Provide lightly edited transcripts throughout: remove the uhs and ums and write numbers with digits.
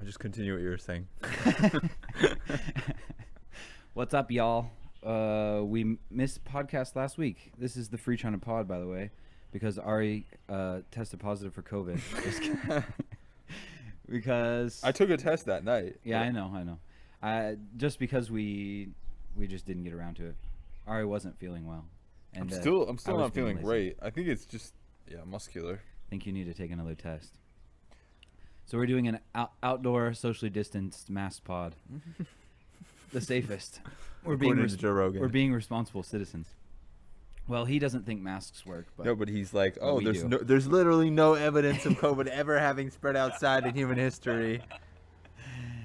just continue what you were saying. What's up, y'all? We missed podcast last week. This is the Free China Pod, by the way, because Ari tested positive for COVID. Just kidding. Because I took a test that night. Yeah, I know. Just because we just didn't get around to it. Ari wasn't feeling well. And, I'm still not feeling lazy. great. I think it's just muscular. I think you need to take another test. So we're doing an outdoor, socially distanced mask pod. The safest. We're being responsible citizens. Well, he doesn't think masks work, but no, but he's like, do. there's literally no evidence of COVID ever having spread outside in human history.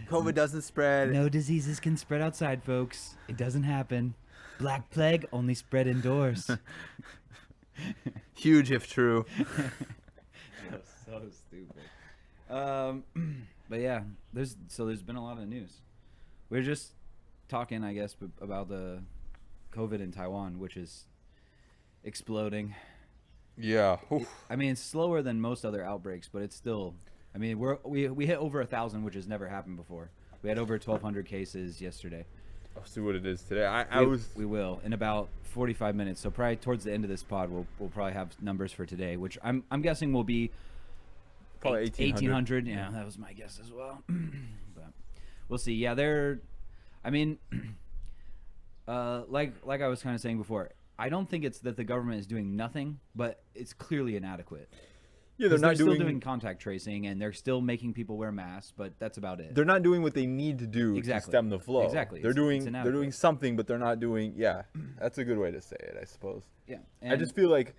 COVID doesn't spread. No diseases can spread outside, folks. It doesn't happen. Black plague only spread indoors. Huge if true. That's so stupid. But yeah, there's been a lot of news. We're just talking, I guess, about the COVID in Taiwan, which is exploding. Yeah. I mean, it's slower than most other outbreaks, but it's still. I mean, we hit over 1,000, which has never happened before. We had over 1,200 cases yesterday. I'll see what it is today. We will in about 45 minutes. So probably towards the end of this pod, we'll probably have numbers for today, which I'm guessing will be probably 1,800. Yeah, that was my guess as well. But we'll see. Yeah, I mean, like I was kind of saying before, I don't think it's that the government is doing nothing, but it's clearly inadequate. Yeah, they're still doing contact tracing, and they're still making people wear masks, but that's about it. They're not doing what they need to do to stem the flow. Exactly. They're doing something, but they're not doing. Yeah, that's a good way to say it, I suppose. Yeah. I just feel like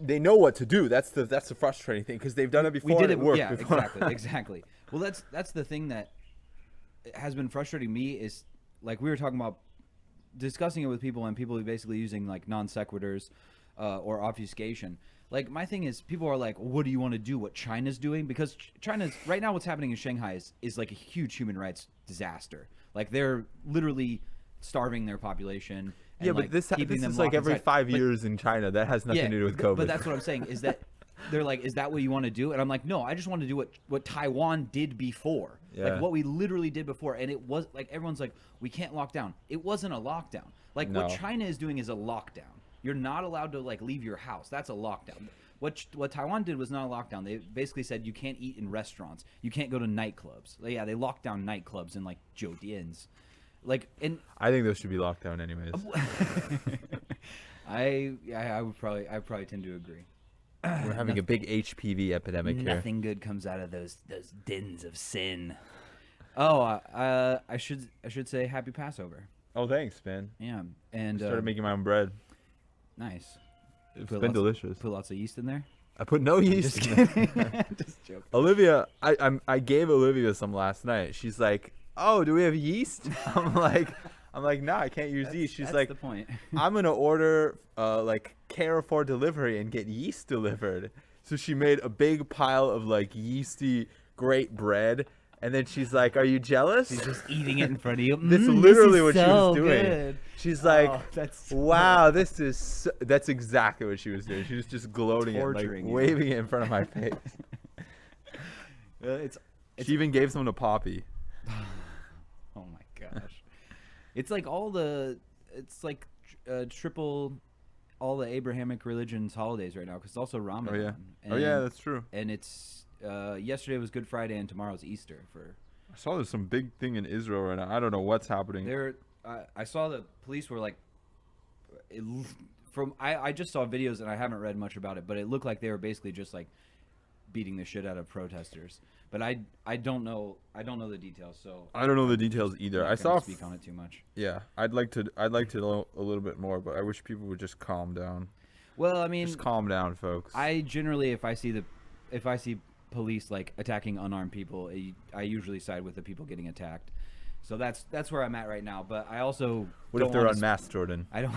they know what to do. That's the frustrating thing, because they've done it before. We did it. Worked Yeah, before. exactly. Well, that's the thing that has been frustrating me is, like, we were talking about discussing it with people, and people basically using like non sequiturs or obfuscation. Like, my thing is, people are like, well, what do you want to do? What China's doing? Because China's right now, what's happening in Shanghai is like a huge human rights disaster. Like, they're literally starving their population. And, yeah, but this is like every 5 years in China. That has nothing to do with COVID. But that's what I'm saying, is that they're like, is that what you want to do? And I'm like, no, I just want to do what Taiwan did before. Yeah. Like, what we literally did before. And it was like, everyone's like, we can't lock down. It wasn't a lockdown. Like, No. what China is doing is a lockdown. You're not allowed to, like, leave your house. That's a lockdown. What Taiwan did was not a lockdown. They basically said you can't eat in restaurants. You can't go to nightclubs. Like, yeah, they locked down nightclubs in, like, Jodian's. Like, and I think those should be locked down anyways. I would probably tend to agree. We're having a big HPV epidemic here. Nothing good comes out of those dens of sin. Oh, I should say happy Passover. Oh, thanks, man. Yeah, and I started making my own bread. Nice. It's been delicious. Put lots of yeast in there. I put no yeast. Just in kidding. there. Just joking. Olivia, I gave Olivia some last night. She's like, "Oh, do we have yeast?" I'm like, "No, I can't use yeast." She's like, "That's the point." "I'm gonna order like Carrefour delivery and get yeast delivered." So she made a big pile of like yeasty great bread. And then she's like, "Are you jealous?" She's just eating it in front of you. That's literally what she so was doing. Good. She's like, "Wow, good. that's exactly what she was doing." She was just gloating it, like waving it in front of my face. She even gave some to Poppy. Oh my gosh. It's like triple all the Abrahamic religions holidays right now, because it's also Ramadan. Oh yeah, that's true. And it's yesterday was Good Friday and tomorrow's Easter. I saw there's some big thing in Israel right now. I don't know what's happening. I saw the police were like, I just saw videos and I haven't read much about it, but it looked like they were basically just like beating the shit out of protesters. But I don't know the details, so I don't know the details either. I saw speak on it too much. Yeah, I'd like to know a little bit more, but I wish people would just calm down. Well, I mean, just calm down, folks. I generally, if I see police like attacking unarmed people, I usually side with the people getting attacked. So that's where I'm at right now. But I also what if they're unmasked, Jordan? I don't.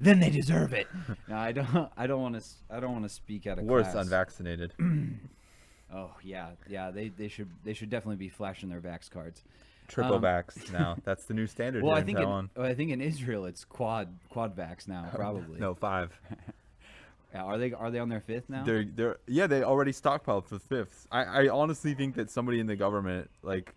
Then they deserve it. No, I don't want to speak out of worse, class. Unvaccinated. Oh yeah. They should definitely be flashing their vax cards. Triple vax now. That's the new standard. Well, I think in Israel it's quad vax now, probably. No, 5. Yeah, are they on their fifth now? They already stockpiled for fifths. I honestly think that somebody in the government like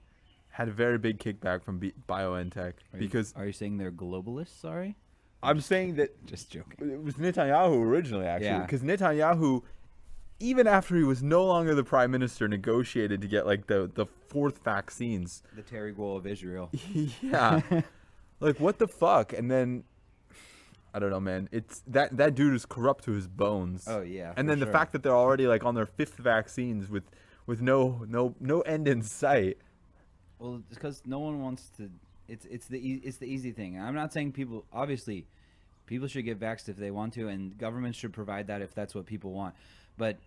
had a very big kickback from BioNTech because Are you saying they're globalists? Sorry. I'm saying that Just joking. it was Netanyahu originally, actually, Yeah. because Netanyahu, even after he was no longer the prime minister, negotiated to get like the fourth vaccines. The Terry Goal of Israel. Yeah, like what the fuck? And then I don't know, man. It's that dude is corrupt to his bones. Oh yeah. And for then the sure. fact that they're already like on their fifth vaccines with no end in sight. Well, it's because no one wants to. It's the easy thing. I'm not saying people. Obviously, people should get vaxxed if they want to, and governments should provide that if that's what people want. But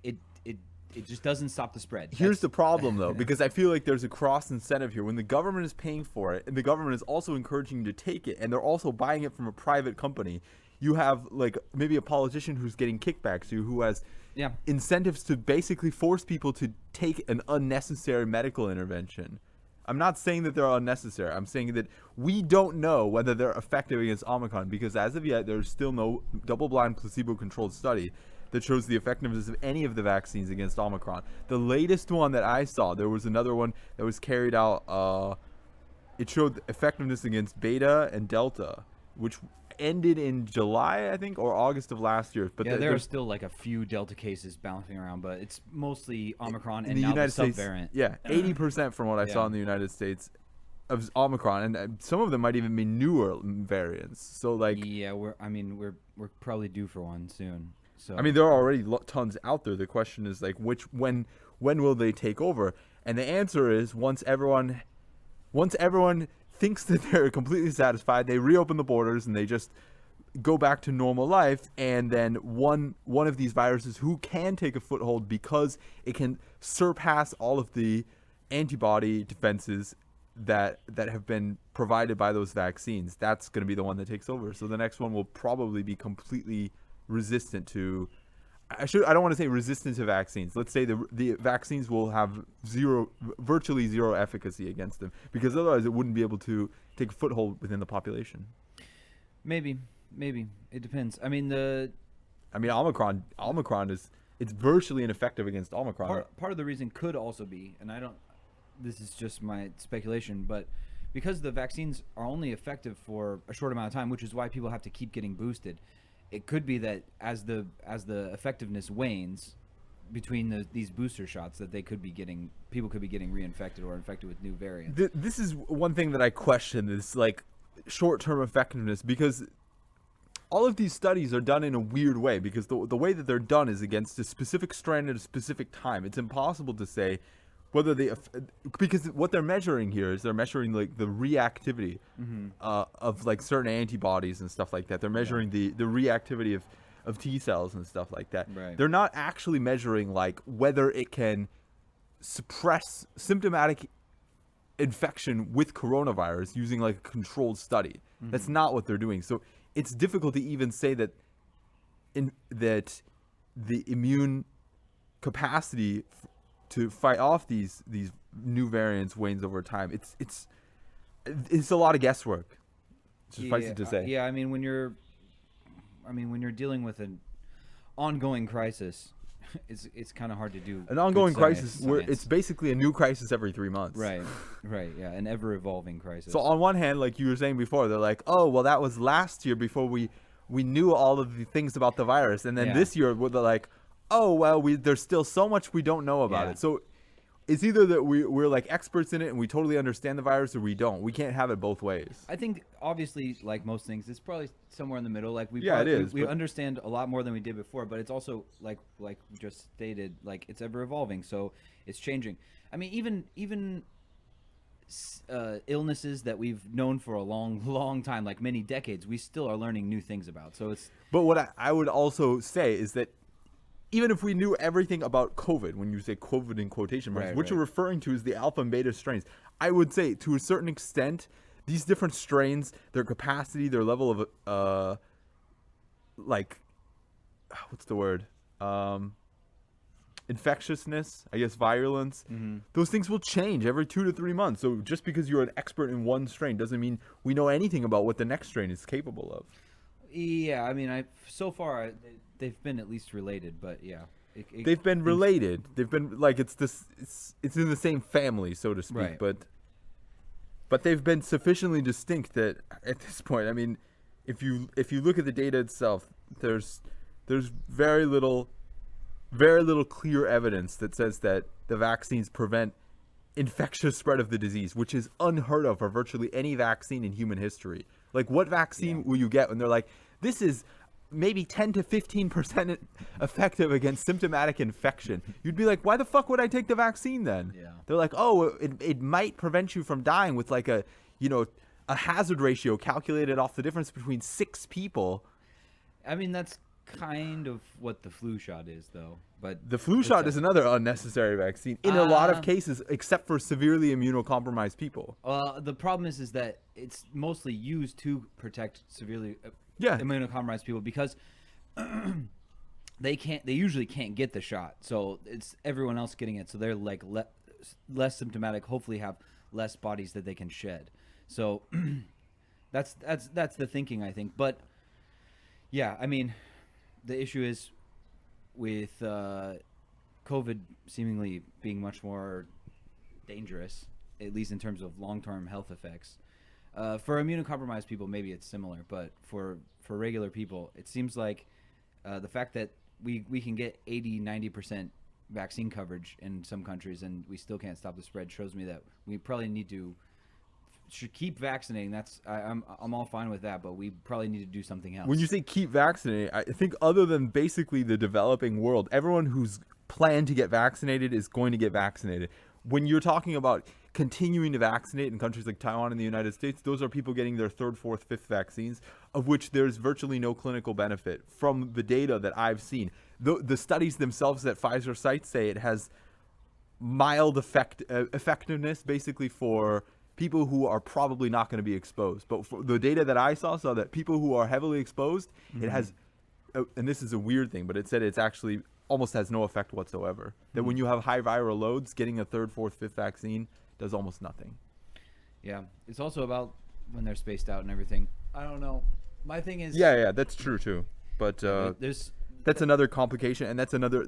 it just doesn't stop the spread. Here's the problem, though, because I feel like there's a cross incentive here. When the government is paying for it, and the government is also encouraging you to take it, and they're also buying it from a private company, you have like maybe a politician who's getting kickbacks, who has Yeah. incentives to basically force people to take an unnecessary medical intervention. I'm not saying that they're unnecessary. I'm saying that we don't know whether they're effective against Omicron because as of yet, there's still no double-blind placebo-controlled study that shows the effectiveness of any of the vaccines against Omicron. The latest one that I saw, there was another one that was carried out. It showed effectiveness against Beta and Delta, which ended in July, I think, or August of last year. But Yeah, there are still like a few Delta cases bouncing around, but it's mostly Omicron and now the subvariant. Yeah, 80% from what I saw Yeah. in the United States of Omicron, and some of them might even be newer variants. So like, Yeah, we're probably due for one soon. So I mean, there are already tons out there. The question is like, when will they take over? And the answer is once everyone thinks that they're completely satisfied, they reopen the borders and they just go back to normal life. And then one of these viruses who can take a foothold because it can surpass all of the antibody defenses that have been provided by those vaccines, that's going to be the one that takes over. So the next one will probably be completely resistant to I don't want to say resistant to vaccines. Let's say the vaccines will have virtually zero efficacy against them because otherwise it wouldn't be able to take a foothold within the population. maybe it depends. I mean Omicron it's virtually ineffective against Omicron. part of the reason could also be, and this is just my speculation, but because the vaccines are only effective for a short amount of time, which is why people have to keep getting boosted. It could be that as the effectiveness wanes between these booster shots, that people could be getting reinfected or infected with new variants. This is one thing that I question, this like short-term effectiveness, because all of these studies are done in a weird way because the way that they're done is against a specific strain at a specific time. It's impossible to say whether because what they're measuring here is they're measuring like the reactivity of like certain antibodies and stuff like that. They're measuring the reactivity of T cells and stuff like that. Right. They're not actually measuring like whether it can suppress symptomatic infection with coronavirus using like a controlled study. That's not what they're doing. So it's difficult to even say that that the immune capacity to fight off these new variants wanes over time. It's a lot of guesswork. Suffice it to say. Yeah, I mean when you're dealing with an ongoing crisis, it's kind of hard to do An ongoing good crisis where science. it's basically a new crisis every 3 months. Right, yeah, an ever evolving crisis. So on one hand, like you were saying before, they're like, oh well, that was last year before we knew all of the things about the virus, and then this year they're like, oh well, there's still so much we don't know about it. So it's either that we're like experts in it and we totally understand the virus, or we don't. We can't have it both ways. I think obviously, like most things, it's probably somewhere in the middle. Like we understand a lot more than we did before, but it's also like we just stated, like it's ever evolving, so it's changing. I mean, even illnesses that we've known for a long time, like many decades, we still are learning new things about. So it's. But what I would also say is that even if we knew everything about COVID, when you say COVID in quotation marks, what you're referring to is the alpha and beta strains. I would say to a certain extent, these different strains, their capacity, their level of, what's the word? Infectiousness, I guess, virulence. Those things will change every 2 to 3 months. So just because you're an expert in one strain doesn't mean we know anything about what the next strain is capable of. Yeah, I mean, so far they've been at least related, but yeah, They've been related. They've been like it's in the same family, so to speak. Right. But they've been sufficiently distinct that at this point, I mean, if you look at the data itself, there's very little clear evidence that says that the vaccines prevent infectious spread of the disease, which is unheard of for virtually any vaccine in human history. Like, what vaccine will you get when they're like, this is maybe 10 to 15% effective against symptomatic infection? You'd be like, why the fuck would I take the vaccine then? Yeah. They're like, oh, it might prevent you from dying with like a hazard ratio calculated off the difference between 6 people. I mean, that's kind of what the flu shot is, though. But The flu shot is another unnecessary vaccine in a lot of cases, except for severely immunocompromised people. The problem is that it's mostly used to protect severely Yeah. immunocompromised people because they usually can't get the shot, so it's everyone else getting it, so they're like less symptomatic, hopefully have less bodies that they can shed. So that's the thinking, I think. But yeah, I mean, the issue is with COVID seemingly being much more dangerous, at least in terms of long-term health effects. For immunocompromised people, maybe it's similar, but for regular people, it seems like the fact that we can get 80-90% vaccine coverage in some countries and we still can't stop the spread shows me that we probably should keep vaccinating. I'm all fine with that, but we probably need to do something else. When you say keep vaccinating, I think other than basically the developing world, everyone who's planned to get vaccinated is going to get vaccinated. When you're talking about continuing to vaccinate in countries like Taiwan and the United States, those are people getting their 3rd, 4th, 5th vaccines, of which there's virtually no clinical benefit from the data that I've seen. The studies themselves that Pfizer cites say it has mild effectiveness basically for people who are probably not going to be exposed. But for the data that I saw that people who are heavily exposed, it has, and this is a weird thing, but it said it's actually almost has no effect whatsoever. That when you have high viral loads, getting a 3rd, 4th, 5th vaccine does almost nothing. Yeah, it's also about when they're spaced out and everything. I don't know. My thing is. Yeah, that's true too. But that's another complication, and that's another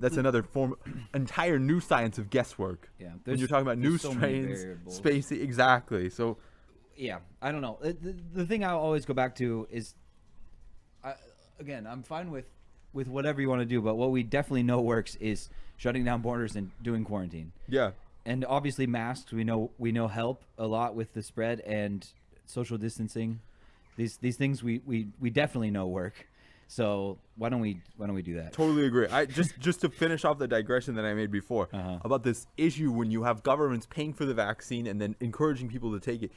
entire new science of guesswork. Yeah, when you're talking about new so strains, spacey, exactly. So, yeah, I don't know. The thing I always go back to is, again, I'm fine with whatever you want to do, but what we definitely know works is shutting down borders and doing quarantine. Yeah, and obviously masks we know help a lot with the spread, and social distancing. These things we definitely know work. So why don't we do that? Totally agree. I just to finish off the digression that I made before about this issue when you have governments paying for the vaccine and then encouraging people to take it.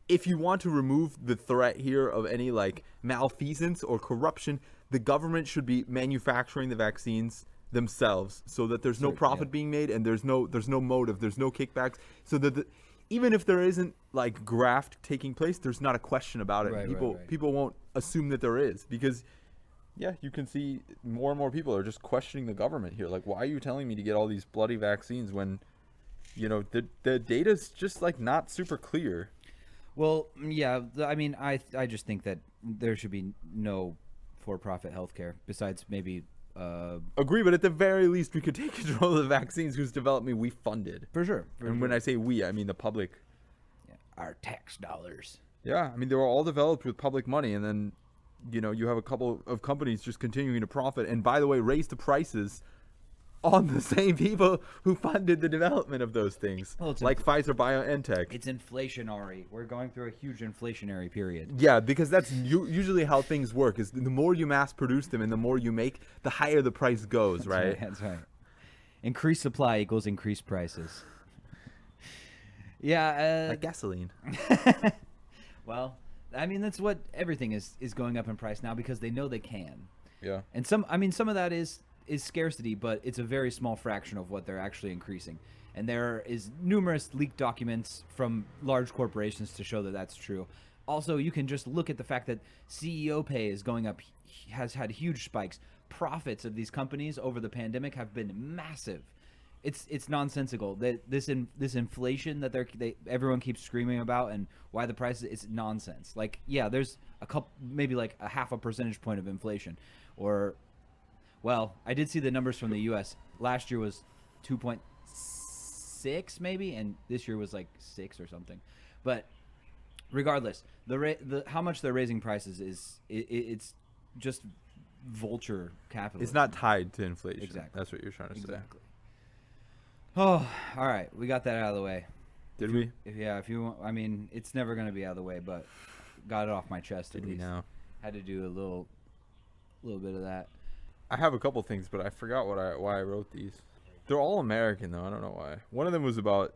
If you want to remove the threat here of any like malfeasance or corruption, the government should be manufacturing the vaccines themselves so that there's no profit being made and there's no motive, there's no kickbacks, so that even if there isn't like graft taking place, there's not a question about it. People won't assume that there is, because yeah, you can see more and more people are just questioning the government here. Like, why are you telling me to get all these bloody vaccines when, the data's just like not super clear? Well, yeah, I mean, I just think that there should be no for-profit healthcare besides maybe. Agree, but at the very least, we could take control of the vaccines whose development we funded. For sure. When I say we, I mean the public. Yeah, our tax dollars. Yeah, I mean, they were all developed with public money, and then, you have a couple of companies just continuing to profit, and by the way, raise the prices on the same people who funded the development of those things, like Pfizer BioNTech. It's inflationary. We're going through a huge inflationary period. Yeah, because that's usually how things work, is the more you mass produce them and the more you make, the higher the price goes, right? That's right. Increased supply equals increased prices. Yeah. Like gasoline. Well, I mean, that's what everything is going up in price now because they know they can. Yeah. And some of that is scarcity, but it's a very small fraction of what they're actually increasing. And there is numerous leaked documents from large corporations to show that that's true. Also, you can just look at the fact that CEO pay is going up, has had huge spikes. Profits of these companies over the pandemic have been massive. It's nonsensical that this inflation that everyone keeps screaming about and why the prices, it's nonsense. Like, yeah, there's maybe like a half a percentage point of inflation, or Well, I did see the numbers from the U.S. Last year was 2.6 maybe, and this year was like 6 or something. But regardless, the how much they're raising prices it's just vulture capitalism. It's not tied to inflation. Exactly. That's what you're trying to say. Exactly. Oh, all right. We got that out of the way. Did we? If you want, I mean, it's never going to be out of the way, but got it off my chest at Did we least. now? Had to do a little bit of that. I have a couple things, but I forgot why I wrote these. They're all American though. I don't know why. One of them was about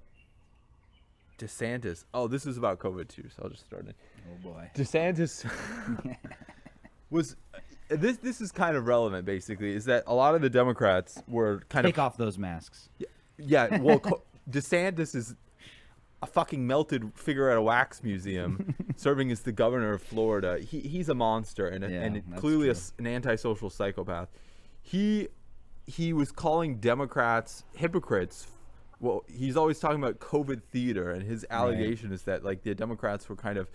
DeSantis. Oh, this is about COVID too, so I'll just start it. Oh boy. DeSantis was this is kind of relevant basically, is that a lot of the Democrats were kind Take of off those masks. yeah, well DeSantis is a fucking melted figure at a wax museum serving as the governor of Florida. He's a monster and that's clearly true. an antisocial psychopath. He was calling Democrats hypocrites. Well, he's always talking about COVID theater, and his allegation is that like the Democrats were kind of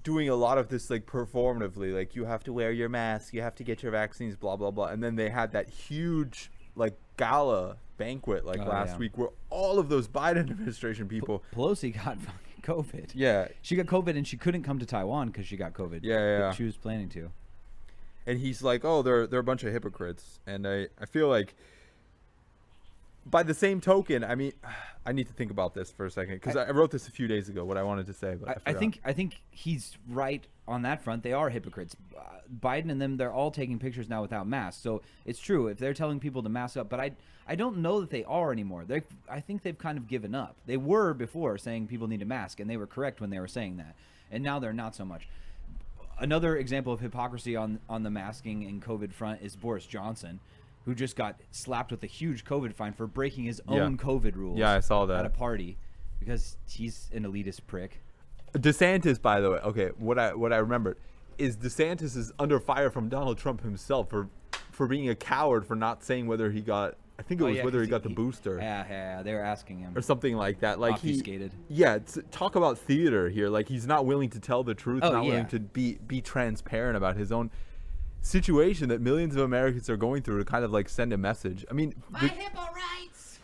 doing a lot of this like performatively, like you have to wear your mask, you have to get your vaccines, blah blah blah. And then they had that huge like gala banquet like last week where all of those Biden administration people Pelosi got fucking COVID. yeah, She got COVID and she couldn't come to Taiwan because she got COVID. Yeah. She was planning to. and he's like, oh, they're a bunch of hypocrites. And I feel like by the same token, I mean, I need to think about this for a second because I wrote this a few days ago, what I wanted to say, but I think he's right on that front. They are hypocrites. Biden and them, they're all taking pictures now without masks. So it's true if they're telling people to mask up, but I don't know that they are anymore. I think they've kind of given up. They were before saying people need a mask, and they were correct when they were saying that. And now they're not so much. Another example of hypocrisy on the masking and COVID front is Boris Johnson, who just got slapped with a huge COVID fine for breaking his own COVID rules. Yeah, I saw that at a party because he's an elitist prick. DeSantis, by the way, okay, what I remembered is DeSantis is under fire from Donald Trump himself for being a coward for not saying whether he got, I think it was whether he got the booster. Yeah, they were asking him. Or something like that. Like obfuscated. Talk about theater here. Like he's not willing to tell the truth, not willing yeah. to be transparent about his own situation that millions of Americans are going through to kind of like send a message. I mean, hippo rights.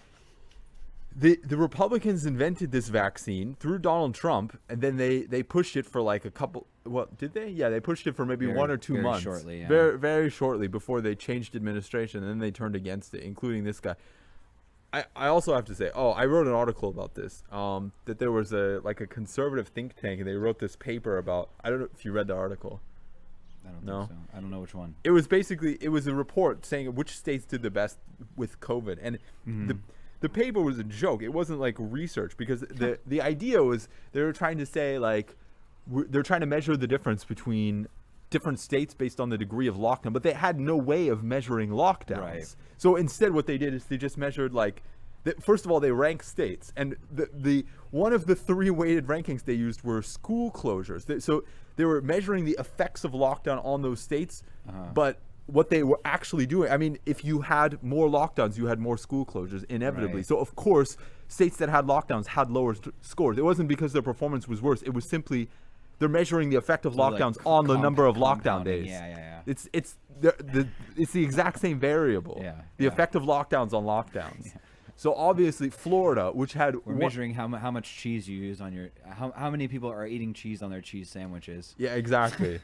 The Republicans invented this vaccine through Donald Trump, and then they pushed it for like a couple. What did they? Yeah, they pushed it for maybe 1 or 2 months. Shortly, yeah. Very shortly before they changed administration, and then they turned against it, including this guy. I also have to say, I wrote an article about this. That there was a conservative think tank, and they wrote this paper about. I don't know if you read the article. I don't think so. I don't know which one. It was a report saying which states did the best with COVID, and the paper was a joke. It wasn't like research because the idea was they were trying to say like they're trying to measure the difference between different states based on the degree of lockdown, but they had no way of measuring lockdowns. Right. So instead, what they did is they just measured first of all, they ranked states, and the one of the 3 weighted rankings they used were school closures. So they were measuring the effects of lockdown on those states, but what they were actually doing, I mean, if you had more lockdowns, you had more school closures, inevitably. Right. So, of course, states that had lockdowns had lower scores. It wasn't because their performance was worse. It was simply they're measuring the effect of lockdowns on the number of lockdown days. Yeah. It's the exact same variable. Yeah. The effect of lockdowns on lockdowns. Yeah. So obviously Florida, which had measuring how much cheese you use on your how many people are eating cheese on their cheese sandwiches. Yeah, exactly.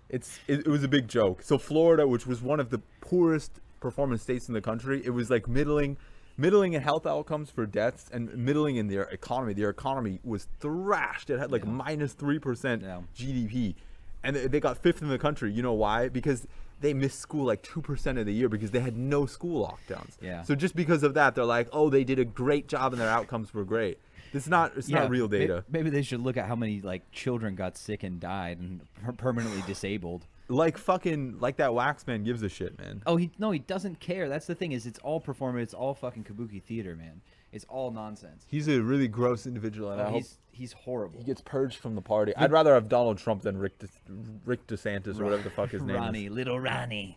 It was a big joke. So Florida, which was one of the poorest performance states in the country, it was like middling in health outcomes for deaths and middling in their economy. Their economy was thrashed. It had like minus 3% GDP, and they got 5th in the country. You know why? Because they missed school like 2% of the year because they had no school lockdowns. Yeah. So just because of that, they're like, oh, they did a great job and their outcomes were great. It's not real data. Maybe they should look at how many children got sick and died and permanently disabled. Like that wax man gives a shit, man. Oh, he doesn't care. That's the thing is it's all performance. It's all fucking kabuki theater, man. It's all nonsense. He's a really gross individual, and I hope he's horrible. He gets purged from the party. I'd rather have Donald Trump than Rick DeSantis or whatever the fuck his name is. Little Ronnie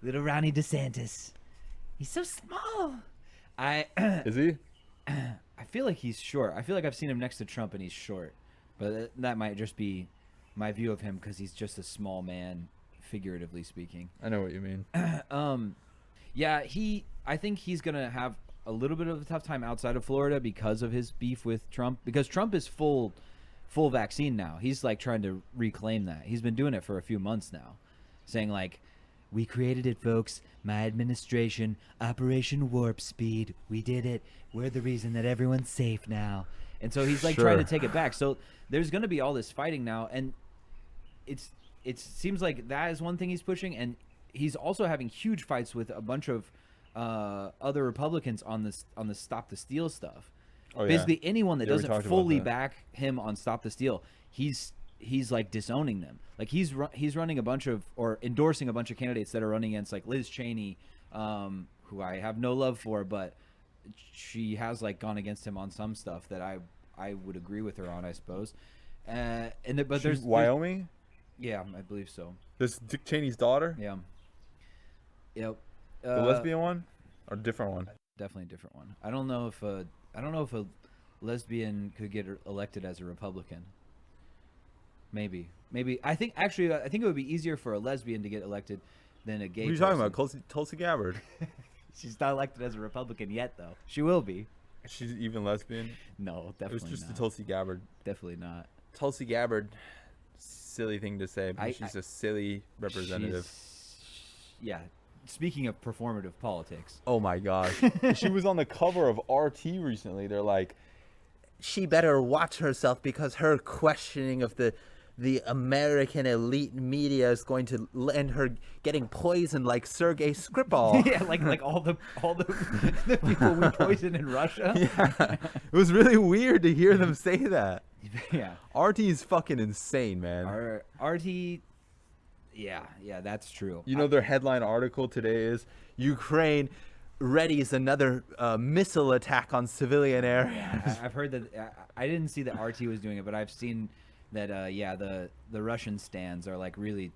DeSantis. He's so small. Is he? I feel like he's short. I feel like I've seen him next to Trump and he's short, but that might just be my view of him because he's just a small man figuratively speaking. I know what you mean. Yeah, I think he's gonna have a little bit of a tough time outside of Florida because of his beef with Trump. Because Trump is full vaccine now. He's like trying to reclaim that. He's been doing it for a few months now, saying like, "We created it, folks. My administration, Operation Warp Speed. We did it. We're the reason that everyone's safe now." And so he's like trying to take it back. So there's gonna be all this fighting now, and it seems like that is one thing he's pushing, and he's also having huge fights with a bunch of other Republicans on the Stop the Steal stuff. Oh, Basically, anyone that Yeah, we doesn't talked about fully that. back him on Stop the Steal, he's like disowning them. Like he's running a bunch of, or endorsing a bunch of candidates that are running against like Liz Cheney, who I have no love for, but she has like gone against him on some stuff that I would agree with her on, I suppose. But there's Wyoming. yeah, I believe so. This Dick Cheney's daughter, Yeah. Yep. the lesbian one, or a different one. Definitely a different one. I don't know if a lesbian could get elected as a Republican. Maybe. I think it would be easier for a lesbian to get elected than a gay. What are you person. talking about? Tulsi Gabbard. She's not elected as a Republican yet, though. She will be. She's even lesbian. No, It was definitely just not. a Tulsi Gabbard. Definitely not. Tulsi Gabbard, silly thing to say, but she's a silly representative. Yeah. Speaking of performative politics. Oh my gosh. She was on the cover of RT recently. They're like, she better watch herself because her questioning of the American elite media is going to end her getting poisoned like Sergei Skripal. Yeah, like all the the people we poisoned in Russia. Yeah. It was really weird to hear them say that. Yeah. RT is fucking insane, man. RT. Yeah, that's true. You know, their headline article today is Ukraine readies another missile attack on civilian areas. Yeah, I've heard that. I didn't see that RT was doing it, but I've seen that. The Russian stands are like really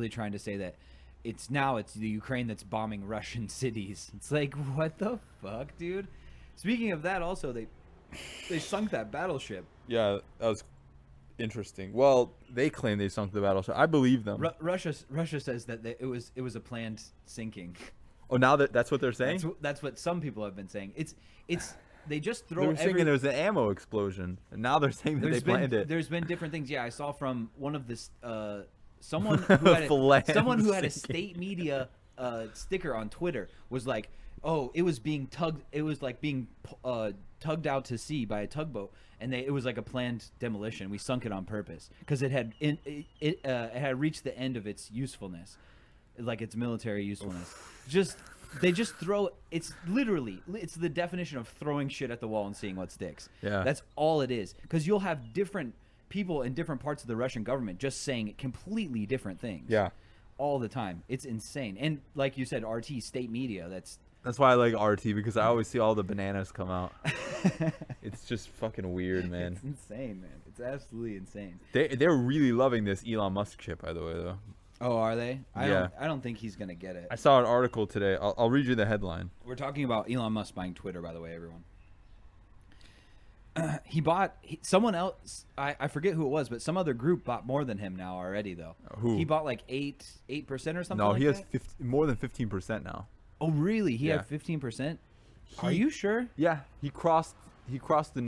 trying to say that it's the Ukraine that's bombing Russian cities. It's like, what the fuck, dude? Speaking of that, also they sunk that battleship. Yeah, that was interesting. Well, they claim they sunk the battleship. I believe them. Russia says that it was a planned sinking. Oh, now that's what they're saying? That's what some people have been saying. It's they just throw. They were saying there was an ammo explosion, and now they're saying that they planned it. There's been different things. Yeah, I saw from one of this someone who had a state media sticker on Twitter was like, oh, it was being tugged. It was like being tugged out to sea by a tugboat, and it was like a planned demolition. We sunk it on purpose because it had reached the end of its usefulness, like its military usefulness. They just throw. It's the definition of throwing shit at the wall and seeing what sticks. Yeah, that's all it is. Because you'll have different people in different parts of the Russian government just saying completely different things. Yeah, all the time. It's insane. And like you said, RT state media. That's why I like RT, because I always see all the bananas come out. It's just fucking weird, man. It's insane, man. It's absolutely insane. They're really loving this Elon Musk chip, by the way, though. Oh, are they? Yeah. I don't think he's gonna get it. I saw an article today. I'll read you the headline. We're talking about Elon Musk buying Twitter, by the way, everyone. Someone else. I forget who it was, but some other group bought more than him now already, though. Who? He bought like 8% or something. No, like he has that? more than 15% now. Oh, really? He Yeah. had 15%. Are you sure? Yeah, he crossed the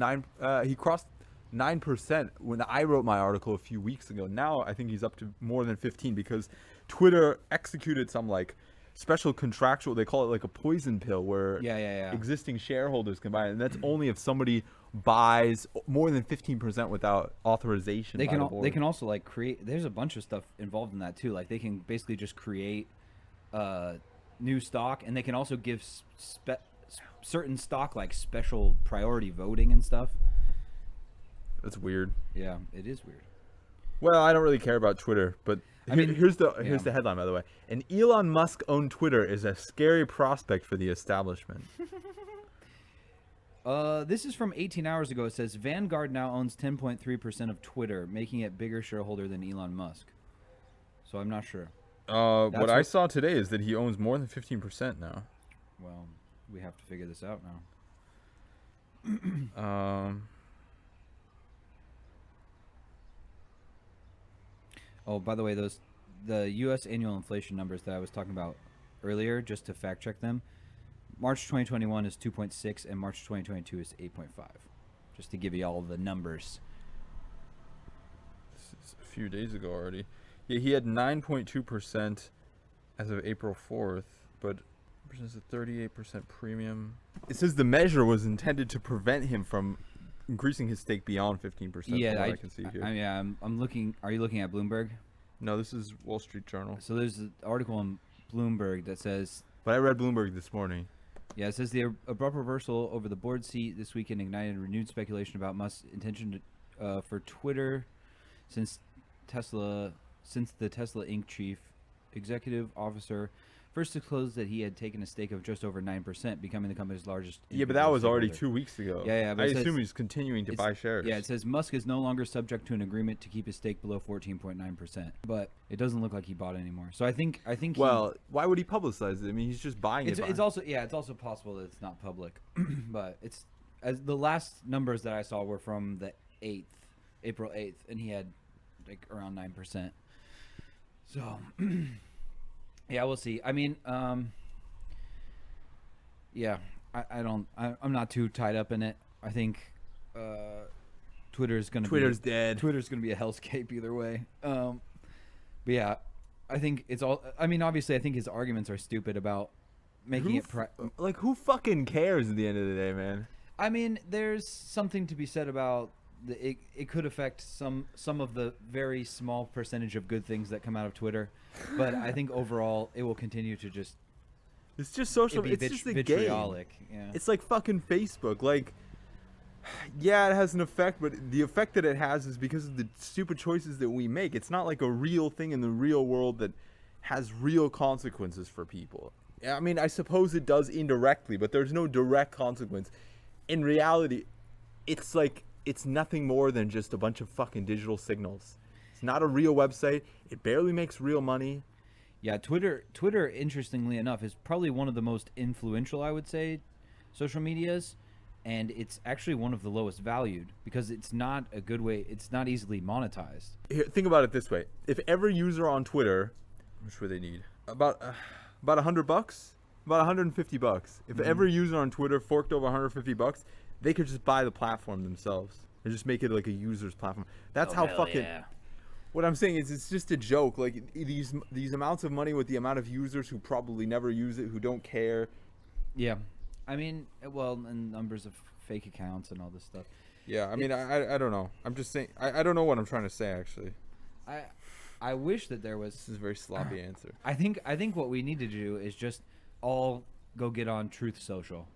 9% when I wrote my article a few weeks ago. Now I think he's up to more than 15 because Twitter executed some like special contractual, they call it like a poison pill, where existing shareholders can buy it, and that's only if somebody buys more than 15% without authorization. They can also like create. There's a bunch of stuff involved in that too. Like they can basically just create new stock, and they can also give certain stock like special priority voting and stuff. That's weird. Yeah, it is weird. Well, I don't really care about Twitter, but here's the headline, by the way. An Elon Musk-owned Twitter is a scary prospect for the establishment. This is from 18 hours ago. It says Vanguard now owns 10.3% of Twitter, making it bigger shareholder than Elon Musk. So I'm not sure. What I saw today is that he owns more than 15% now. Well, we have to figure this out now. Oh, by the way, the U.S. annual inflation numbers that I was talking about earlier, just to fact check them, March 2021 is 2.6 and March 2022 is 8.5. Just to give you all the numbers. This is a few days ago already. Yeah, he had 9.2% as of April 4th, but represents a 38% premium. It says the measure was intended to prevent him from increasing his stake beyond 15%. Yeah, from what I can see here. I'm looking. Are you looking at Bloomberg? No, this is Wall Street Journal. So there's an article in Bloomberg that says. But I read Bloomberg this morning. Yeah, it says the abrupt reversal over the board seat this weekend ignited renewed speculation about Musk's intention for Twitter since the Tesla Inc. chief executive officer first disclosed that he had taken a stake of just over 9%, becoming the company's largest. Yeah, but that was already stakeholder. 2 weeks ago. Yeah, but I assume he's continuing to buy shares. Yeah, it says Musk is no longer subject to an agreement to keep his stake below 14.9%, but it doesn't look like he bought anymore. So I think. Well, why would he publicize it? I mean, he's just buying it. It's also possible that it's not public, but it's as the last numbers that I saw were from the 8th, April 8th, and he had like around 9%. So. Yeah, we'll see. I mean, yeah, I'm not too tied up in it. I think Twitter's dead. Twitter's gonna be a hellscape either way. But yeah, I think it's all. I mean, obviously, I think his arguments are stupid about making it. Like, who fucking cares at the end of the day, man? I mean, there's something to be said about. It could affect some of the very small percentage of good things that come out of Twitter, but I think overall it will continue to just. It's just social. It's just a vitriolic. game. Yeah. It's like fucking Facebook. Like, yeah, it has an effect, but the effect that it has is because of the stupid choices that we make. It's not like a real thing in the real world that has real consequences for people. I mean, I suppose it does indirectly, but there's no direct consequence. In reality, it's like. It's nothing more than just a bunch of fucking digital signals. It's not a real website. It barely makes real money. Yeah, Twitter, interestingly enough, is probably one of the most influential, I would say, social medias, and it's actually one of the lowest valued because it's not a good way. It's not easily monetized. Here, think about it this way: if every user on Twitter, how much would they need? About $100, about $150. If every user on Twitter forked over $150. They could just buy the platform themselves and just make it like a user's platform. That's how fucking. Yeah. What I'm saying is, it's just a joke. Like these amounts of money with the amount of users who probably never use it, who don't care. Yeah, I mean, well, and numbers of fake accounts and all this stuff. Yeah, I mean, I don't know. I'm just saying. I don't know what I'm trying to say actually. I wish that there was. This is a very sloppy answer. I think what we need to do is just all go get on Truth Social.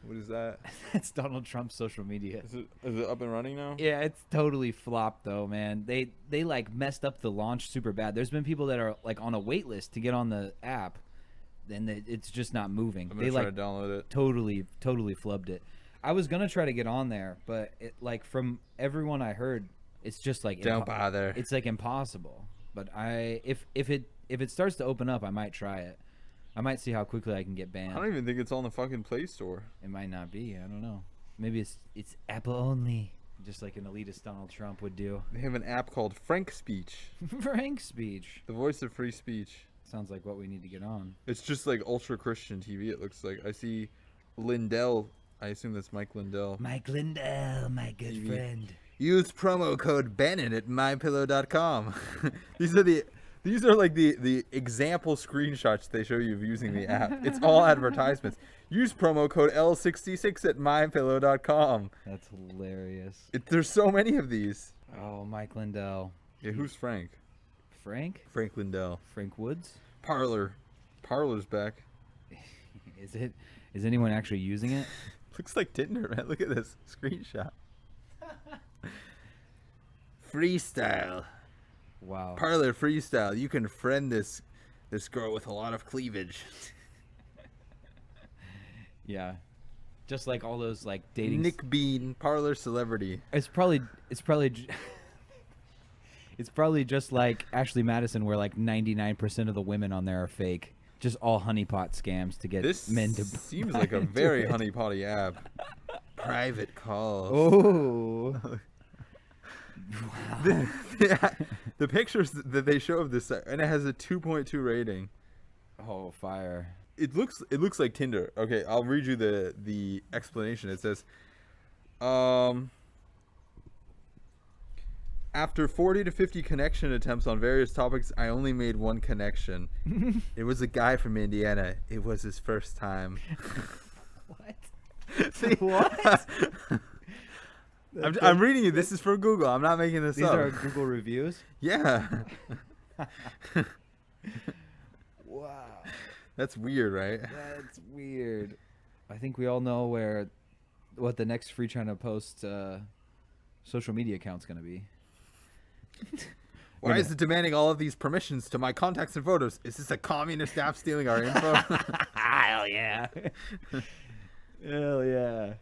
What is that? It's Donald Trump's social media. Is it up and running now? Yeah, it's totally flopped though, man. They like messed up the launch super bad. There's been people that are like on a wait list to get on the app, and it's just not moving. I'm gonna try to download it. Totally flubbed it. I was gonna try to get on there, but it, like from everyone I heard, it's just like don't bother. It's like impossible. But if it starts to open up, I might try it. I might see how quickly I can get banned. I don't even think it's on the fucking Play Store. It might not be. I don't know. Maybe it's Apple only, just like an elitist Donald Trump would do. They have an app called Frank Speech. Frank Speech. The voice of free speech. Sounds like what we need to get on. It's just like ultra Christian TV. It looks like. I see Lindell. I assume that's Mike Lindell. Mike Lindell, my good TV. friend. Use promo code Bennett at mypillow.com. These are like the example screenshots they show you of using the app. It's all advertisements. Use promo code L66 at mypillow.com. That's hilarious. There's so many of these. Oh, Mike Lindell. Yeah, who's Frank? Frank? Frank Lindell. Frank Woods? Parler's back. Is anyone actually using it? Looks like Tinder, man. Look at this screenshot. Freestyle. Wow. Parler freestyle. You can friend this girl with a lot of cleavage. Yeah. Just like all those like dating. Nick Bean, Parler celebrity. It's probably just like Ashley Madison, where like 99% of the women on there are fake. Just all honeypot scams to get men to. Seems like a very honeypotty app. Private calls. Oh. The pictures that they show of this, and it has a 2.2 rating. Oh, fire. It looks like Tinder. Okay, I'll read you the explanation. It says, after 40 to 50 connection attempts on various topics, I only made one connection. It was a guy from Indiana. It was his first time. What? See? What? I'm reading you. This is for Google. I'm not making this These up. are Google reviews? Yeah. Wow. That's weird, right? That's weird. I think we all know what the next Free China Post social media account's going to be. Why is it demanding all of these permissions to my contacts and photos? Is this a communist app stealing our info? Hell yeah. Hell yeah.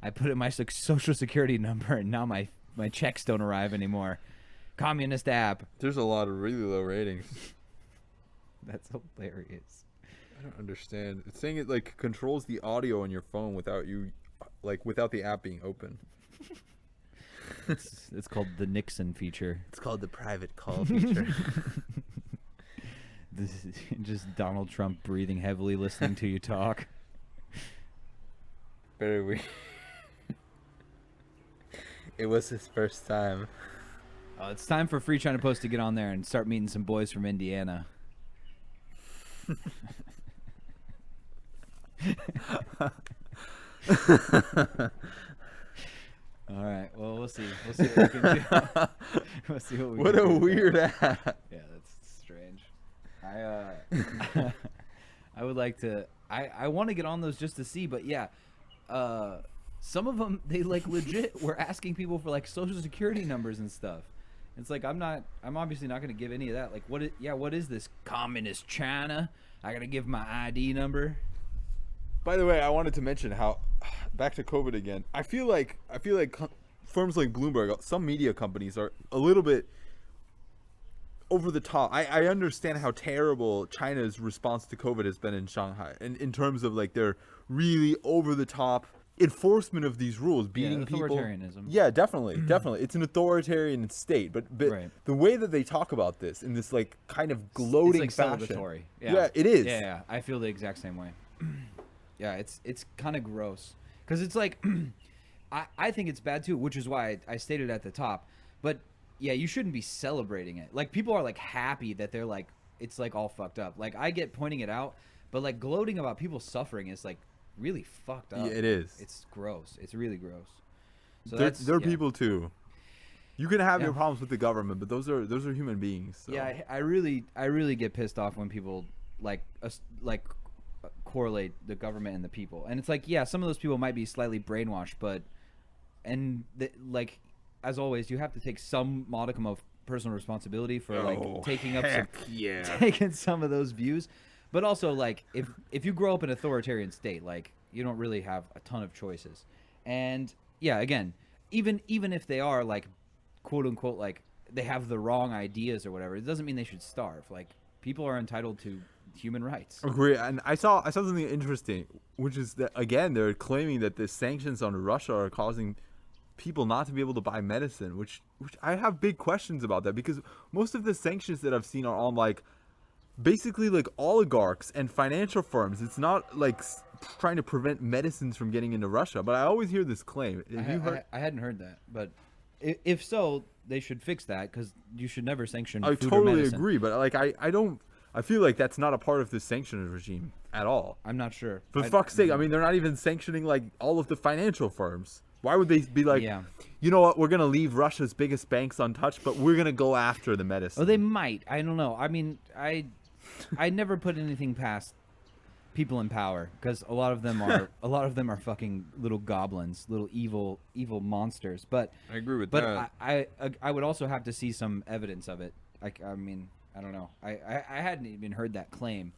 I put in my social security number and now my checks don't arrive anymore. Communist app. There's a lot of really low ratings. That's hilarious. I don't understand. It's saying it like controls the audio on your phone without the app being open. It's called the Nixon feature. It's called the private call feature. This is just Donald Trump breathing heavily, listening to you talk. Very weird. It was his first time. It's time for Free China Post to get on there and start meeting some boys from Indiana. All right. Well, we'll see. We'll see what we can do. We'll see what we What can a do. weird app. Yeah, that's strange. I would like to. I want to get on those just to see, but yeah, some of them they like legit were asking people for like social security numbers and stuff. It's like I'm obviously not going to give any of that. Like what is this communist China? I got to give my ID number. By the way, I wanted to mention how, back to COVID again. I feel like firms like Bloomberg, some media companies are a little bit over the top. I understand how terrible China's response to COVID has been in Shanghai, and in terms of like their really over the top enforcement of these rules, beating people. Authoritarianism. Yeah, definitely. It's an authoritarian state, but Right. the way that they talk about this in this like kind of gloating it's like fashion. celebratory. Yeah, it is. Yeah, I feel the exact same way. Yeah, it's kind of gross because it's like I think it's bad too, which is why I stated at the top. But yeah, you shouldn't be celebrating it. Like people are like happy that they're like it's like all fucked up. Like I get pointing it out, but like gloating about people suffering is like really fucked up. Yeah, it is. It's gross. It's really gross. So They're people too. You can have Yeah. your problems with the government, but those are human beings. So. Yeah, I really get pissed off when people correlate the government and the people. And it's like, yeah, some of those people might be slightly brainwashed, but like as always, you have to take some modicum of personal responsibility for like taking some of those views. But also like if you grow up in an authoritarian state, like you don't really have a ton of choices. And yeah, again, even if they are like quote unquote like they have the wrong ideas or whatever, it doesn't mean they should starve. Like people are entitled to human rights. Agree. And I saw something interesting, which is that again they're claiming that the sanctions on Russia are causing people not to be able to buy medicine, which I have big questions about that, because most of the sanctions that I've seen are on like basically like oligarchs and financial firms. It's not like trying to prevent medicines from getting into Russia. But I always hear this claim. Have you heard? I hadn't heard that, but if so, they should fix that because you should never sanction I food or totally medicine. agree, but like I don't. I feel like that's not a part of the sanctions regime at all. I'm not sure. For fuck's sake, I mean, they're not even sanctioning like all of the financial firms. Why would they be like, Yeah. you know what, we're going to leave Russia's biggest banks untouched, but we're going to go after the medicine? Oh, they might. I don't know. I mean, I never put anything past people in power because a lot of them are fucking little goblins, little evil monsters. But I agree with but that. I would also have to see some evidence of it. I mean, I don't know. I hadn't even heard that claim,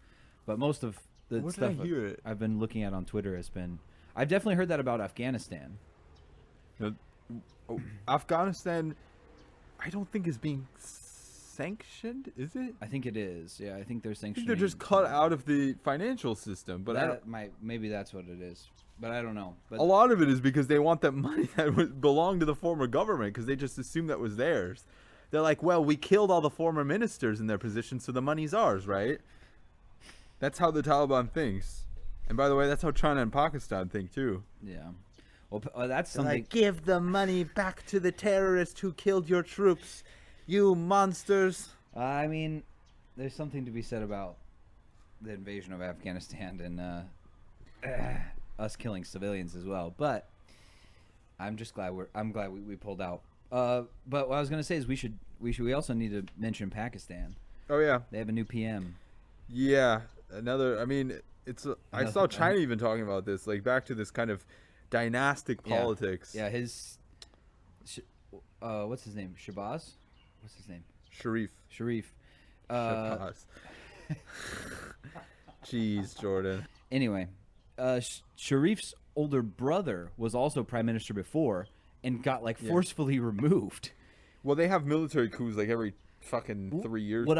but most of the Where did stuff I hear it? I've been looking at on Twitter has been. I've definitely heard that about Afghanistan. Afghanistan, I don't think is being sanctioned. Is it? I think it is. Yeah, I think they're I sanctioning. think they're just cut out of the financial system. But maybe that's what it is. But I don't know. But a lot of it is because they want that money that belonged to the former government because they just assumed that was theirs. They're like, well, we killed all the former ministers in their positions, so the money's ours, right? That's how the Taliban thinks. And by the way, that's how China and Pakistan think too. Yeah. Well, that's They're something. like, give the money back to the terrorists who killed your troops, you monsters. I mean, there's something to be said about the invasion of Afghanistan and us killing civilians as well. But I'm just glad we pulled out. But what I was gonna say is we also need to mention Pakistan. Oh yeah, They have a new PM. yeah. I mean, I saw China even talking about this, like back to this kind of dynastic politics. Yeah, what's his name? Shabazz? What's his name? Sharif. Sharif. Jeez, Jordan. Anyway, Sharif's older brother was also prime minister before and got forcefully removed. Well, they have military coups like every fucking 3 years. What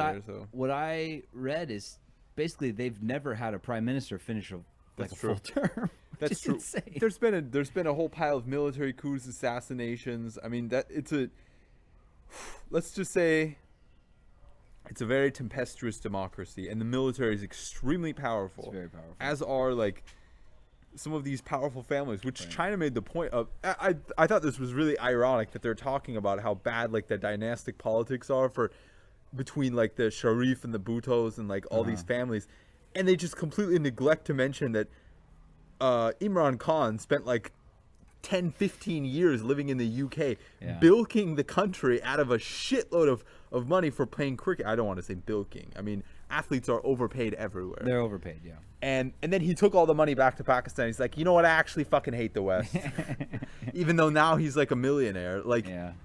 I read is basically they've never had a prime minister finish a full term. That's true. Insane. There's been a whole pile of military coups, assassinations. I mean, let's just say it's a very tempestuous democracy, and the military is extremely powerful. It's very powerful. As are some of these powerful families, which Right. China made the point of. I thought this was really ironic that they're talking about how bad the dynastic politics are between the Sharif and the Bhuttos and all these families, and they just completely neglect to mention that Imran Khan spent 10-15 years living in the UK, bilking the country out of a shitload of money for playing cricket. I don't want to say bilking. I mean, athletes are overpaid everywhere. They're overpaid, yeah. And then he took all the money back to Pakistan. He's like, you know what? I actually fucking hate the West. Even though now he's a millionaire.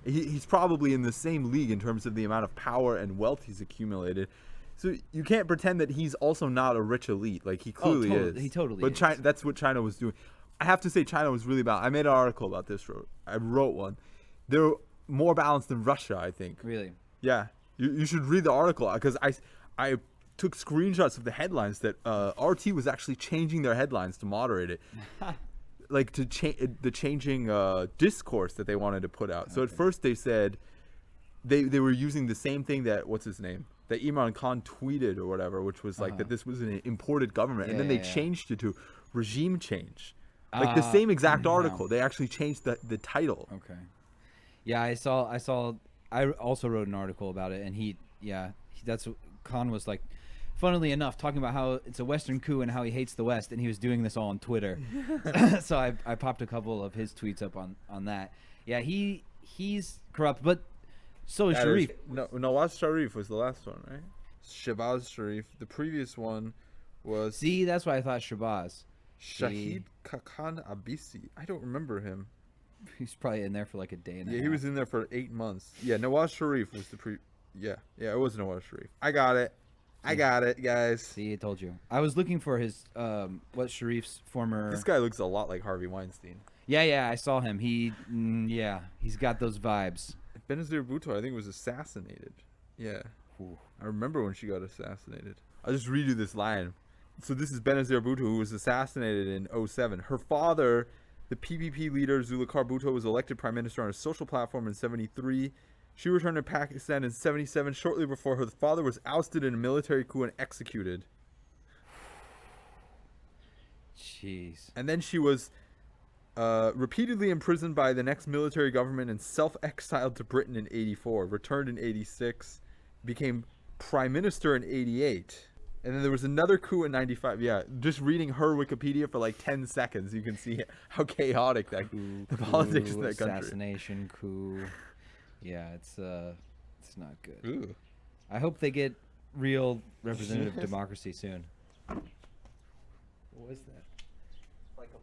He's probably in the same league in terms of the amount of power and wealth he's accumulated. So you can't pretend that he's also not a rich elite. He clearly is. He totally but is. China, that's what China was doing. I have to say China was really balanced. I made an article about this. I wrote one. They're more balanced than Russia, I think. Really? Yeah. You should read the article because I took screenshots of the headlines that RT was actually changing their headlines to moderate it. To change the changing discourse that they wanted to put out. So at first they said they were using the same thing that that Imran Khan tweeted or whatever, which was that this was an imported government, and then they changed it to regime change. The same exact article. They actually changed the title. Okay. Yeah, I saw. I also wrote an article about it, and that's what Khan was funnily enough, talking about how it's a Western coup and how he hates the West, and he was doing this all on Twitter. So I popped a couple of his tweets up on that. Yeah, he's corrupt, but so is Sharif. Nawaz Sharif was the last one, right? Shehbaz Sharif. The previous one was... See, that's why I thought Shabazz. Shahid Khakan Abisi. I don't remember him. He's probably in there for a day and a half. Yeah, he was in there for 8 months. Yeah, Nawaz Sharif was the Yeah, it was Nawaz Sharif. I got it, guys. See, I told you. I was looking for his, Sharif's former... This guy looks a lot like Harvey Weinstein. Yeah, I saw him. He's got those vibes. Benazir Bhutto, I think, was assassinated. Yeah. Ooh. I remember when she got assassinated. I'll just read you this line. So this is Benazir Bhutto, who was assassinated in 2007. Her father, the PPP leader Zulfikar Bhutto, was elected prime minister on a social platform in 1973. She returned to Pakistan in 1977, shortly before her father was ousted in a military coup and executed. Jeez. And then she was repeatedly imprisoned by the next military government and self-exiled to Britain in 1984. Returned in 1986. Became prime minister in 1988. And then there was another coup in 1995. Yeah, just reading her Wikipedia for 10 seconds, you can see how chaotic the politics in that country. Assassination, coup. Yeah, it's not good. Ooh. I hope they get real representative democracy soon. What was that? Like a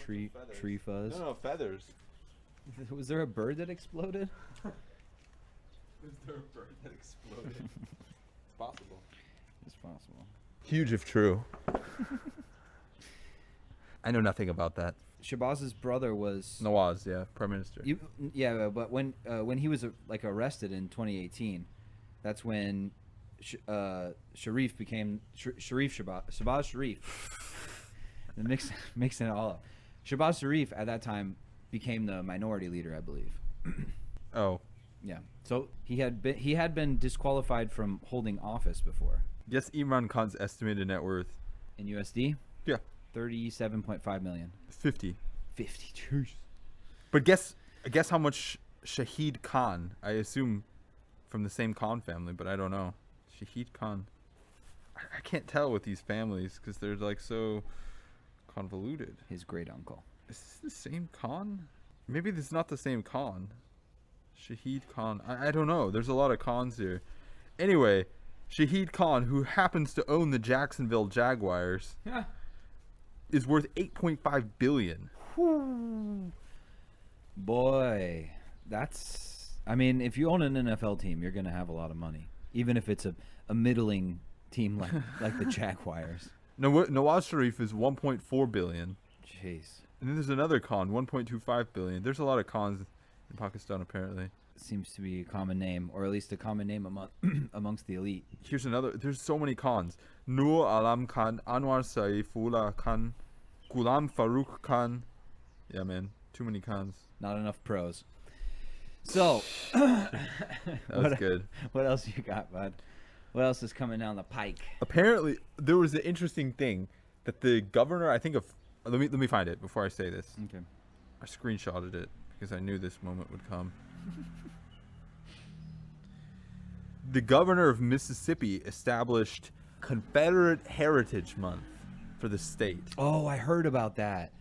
Tree fuzz. No, feathers. Was there a bird that exploded? Was there a bird that exploded? It's possible. It's possible. Huge if true. I know nothing about that. Shabaz's brother was Nawaz, prime minister. But when he was arrested in 2018, That's when Sharif became Sharif Shabazz Sharif. Mixing it all up. Shabazz Sharif at that time became the minority leader, I believe. Oh. Yeah. So he had been disqualified from holding office before. Guess Imran Khan's estimated net worth. In USD? Yeah. 37.5 million. 50. 50. But guess how much Shahid Khan, I assume from the same Khan family, but I don't know. Shahid Khan. I can't tell with these families because they're like so convoluted. His great uncle. Is this the same Khan? Maybe this is not the same Khan. Shahid Khan. I don't know. There's a lot of Khans here. Anyway, Shahid Khan, who happens to own the Jacksonville Jaguars, is worth $8.5 billion. Boy, that's... I mean, if you own an NFL team, you're going to have a lot of money. Even if it's a middling team like the Jaguars. Nawaz Sharif is $1.4 billion. Jeez. And then there's another Khan, $1.25 billion. There's a lot of Khans in Pakistan, apparently. Seems to be a common name, or at least a common name amongst the elite. Here's another. There's so many Khans. Nur Alam Khan, Anwar Saifullah Khan, Ghulam Farooq Khan. Yeah, man. Too many Khans. Not enough pros. So. That was good. What else you got, bud? What else is coming down the pike? Apparently, there was an interesting thing that the governor, I think of... Let me find it before I say this. Okay. I screenshotted it because I knew this moment would come. The governor of Mississippi established Confederate Heritage Month for the state. Oh, I heard about that.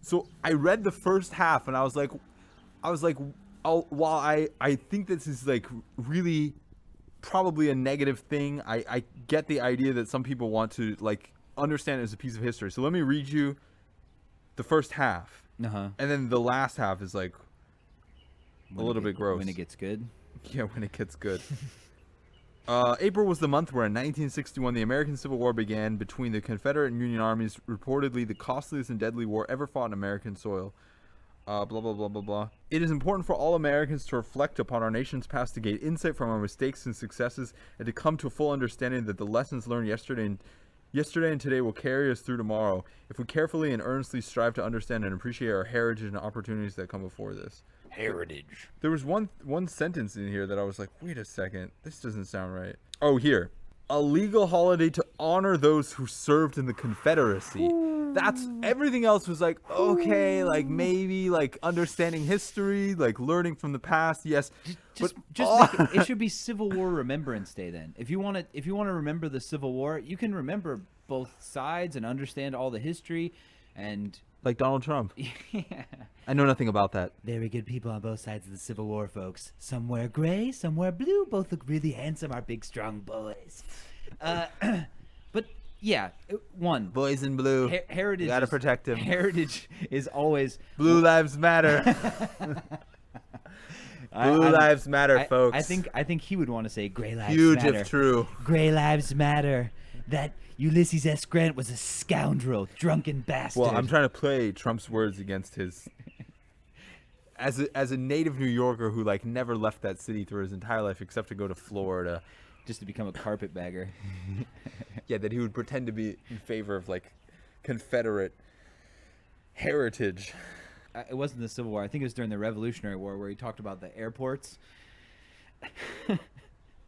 So I read the first half and I was like, while I think this is like really probably a negative thing, I get the idea that some people want to like understand it as a piece of history. So let me read you the first half. Uh-huh. And then the last half is like a little bit gross. When it gets good? Yeah, when it gets good. April was the month where in 1961 the American Civil War began between the Confederate and Union armies, reportedly the costliest and deadly war ever fought on American soil. Blah, blah, blah, blah, blah. It is important for all Americans to reflect upon our nation's past, to gain insight from our mistakes and successes, and to come to a full understanding that the lessons learned yesterday and today will carry us through tomorrow if we carefully and earnestly strive to understand and appreciate our heritage and opportunities that come before this. Heritage. There was one sentence in here that I was like, wait a second, this doesn't sound right. Oh, here. A legal holiday to honor those who served in the Confederacy. That's everything else was like, okay, like maybe like understanding history, like learning from the past. Yes. It should be Civil War Remembrance Day then. If you want to remember the Civil War, you can remember both sides and understand all the history and like Donald Trump. Yeah. I know nothing about that. Very good people on both sides of the Civil War, folks. Some wear gray, some wear blue. Both look really handsome, are big, strong boys. But yeah, boys in blue. Heritage. You gotta protect him. Heritage is always Blue lives matter. Blue lives matter, folks. I think he would want to say gray lives Huge matter. if true. Gray lives matter. That Ulysses S. Grant was a scoundrel, drunken bastard. Well, I'm trying to play Trump's words against his. As a native New Yorker who like never left that city through his entire life except to go to Florida, just to become a carpetbagger. Yeah, that he would pretend to be in favor of like Confederate heritage. It wasn't the Civil War. I think it was during the Revolutionary War where he talked about the airports.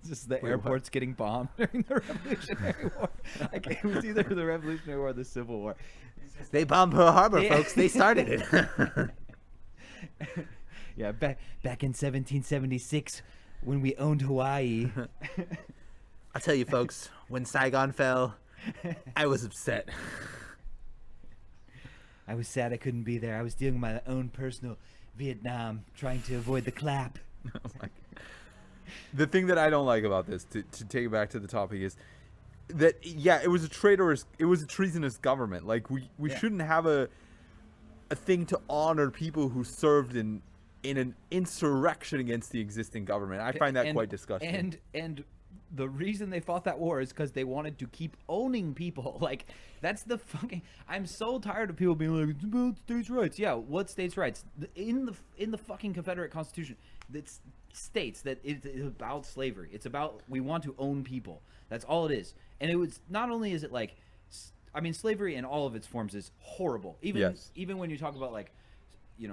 Just the airports getting bombed during the Revolutionary War. It was either the Revolutionary War or the Civil War. They bombed Pearl Harbor, folks. They started it. Yeah, back in 1776 when we owned Hawaii. I'll tell you, folks, when Saigon fell, I was upset. I was sad I couldn't be there. I was dealing with my own personal Vietnam, trying to avoid the clap. Oh my God. The thing that I don't like about this, to take it back to the topic, is that it was a treasonous government. Like we shouldn't have a thing to honor people who served in an insurrection against the existing government. I find that quite disgusting. And the reason they fought that war is because they wanted to keep owning people. Like, that's the fucking. I'm so tired of people being like, it's about states' rights. Yeah, what states' rights? In the fucking Confederate Constitution, it states that it's about slavery. It's about we want to own people. That's all it is. And it was not only is it like, I mean, slavery in all of its forms is horrible. Even when you talk about like,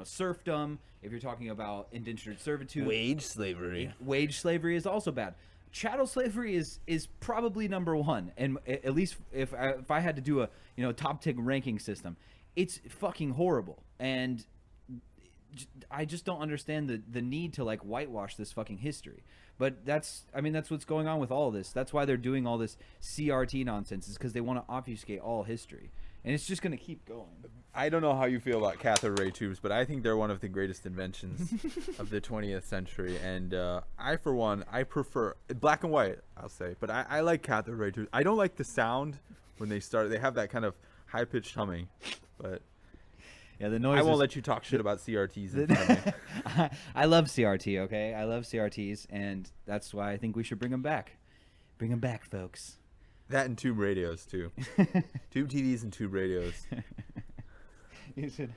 serfdom. If you're talking about indentured servitude, wage slavery is also bad. Chattel slavery is probably number one, and at least if I had to do a top 10 ranking system, it's fucking horrible. And I just don't understand the need to like whitewash this fucking history. But that's what's going on with all of this. That's why they're doing all this CRT nonsense, is because they want to obfuscate all history, and it's just going to keep going. I don't know how you feel about cathode ray tubes, but I think they're one of the greatest inventions of the 20th century. And I, for one, I prefer black and white, I'll say. But I like cathode ray tubes. I don't like the sound when they start. They have that kind of high-pitched humming. But yeah, the noise. I won't let you talk shit about CRTs in front of me. I love CRT, okay? I love CRTs, and that's why I think we should bring them back. Bring them back, folks. That and tube radios, too. Tube TVs and tube radios. You should.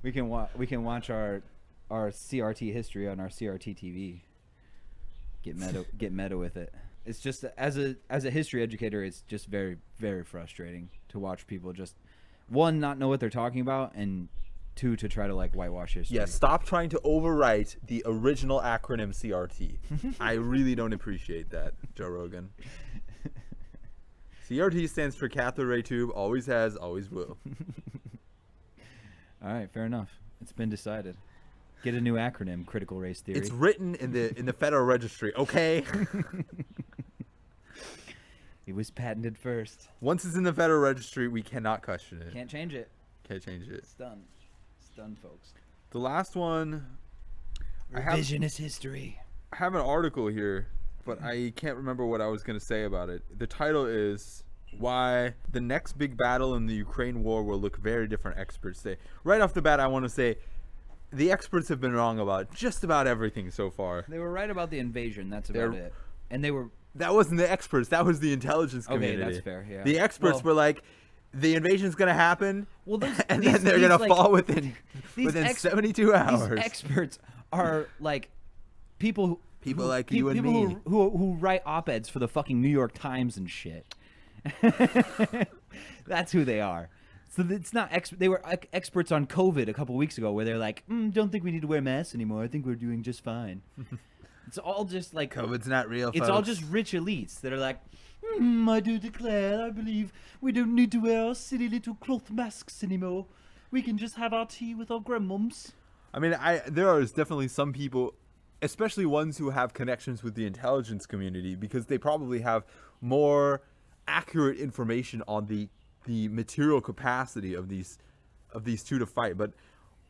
we can watch our CRT history on our CRT TV. Get meta with it. It's just as a history educator, it's just very, very frustrating to watch people just, one, not know what they're talking about, and two, to try to like whitewash history. Yeah, stop trying to overwrite the original acronym CRT. I really don't appreciate that, Joe Rogan. CRT stands for cathode ray tube. Always has, always will. All right, fair enough. It's been decided. Get a new acronym, critical race theory. It's written in the Federal Registry, okay? It was patented first. Once it's in the Federal Registry, we cannot question it. Can't change it. Can't change it. It's done. It's done, folks. The last one. Revisionist history. I have an article here, but I can't remember what I was going to say about it. The title is Why the Next Big Battle in the Ukraine War Will Look Very Different, Experts Say. Right off the bat, I want to say the experts have been wrong about just about everything so far. They were right about the invasion. That's about it. And they were... That wasn't the experts. That was the intelligence community. Okay, that's fair, yeah. The experts were like, the invasion's going to happen, and then they're going to like, fall within 72 hours. These experts are like people like you and me. Who write op-eds for the fucking New York Times and shit. That's who they are. So it's not they were experts on COVID a couple weeks ago, where they're like, don't think we need to wear masks anymore. I think we're doing just fine. It's all just like COVID's not real, It's folks. all just rich elites that are like, I do declare, I believe we don't need to wear our silly little cloth masks anymore. We can just have our tea with our grandmoms. I mean, there are definitely some people, especially ones who have connections with the intelligence community, because they probably have more accurate information on the material capacity of these two to fight. But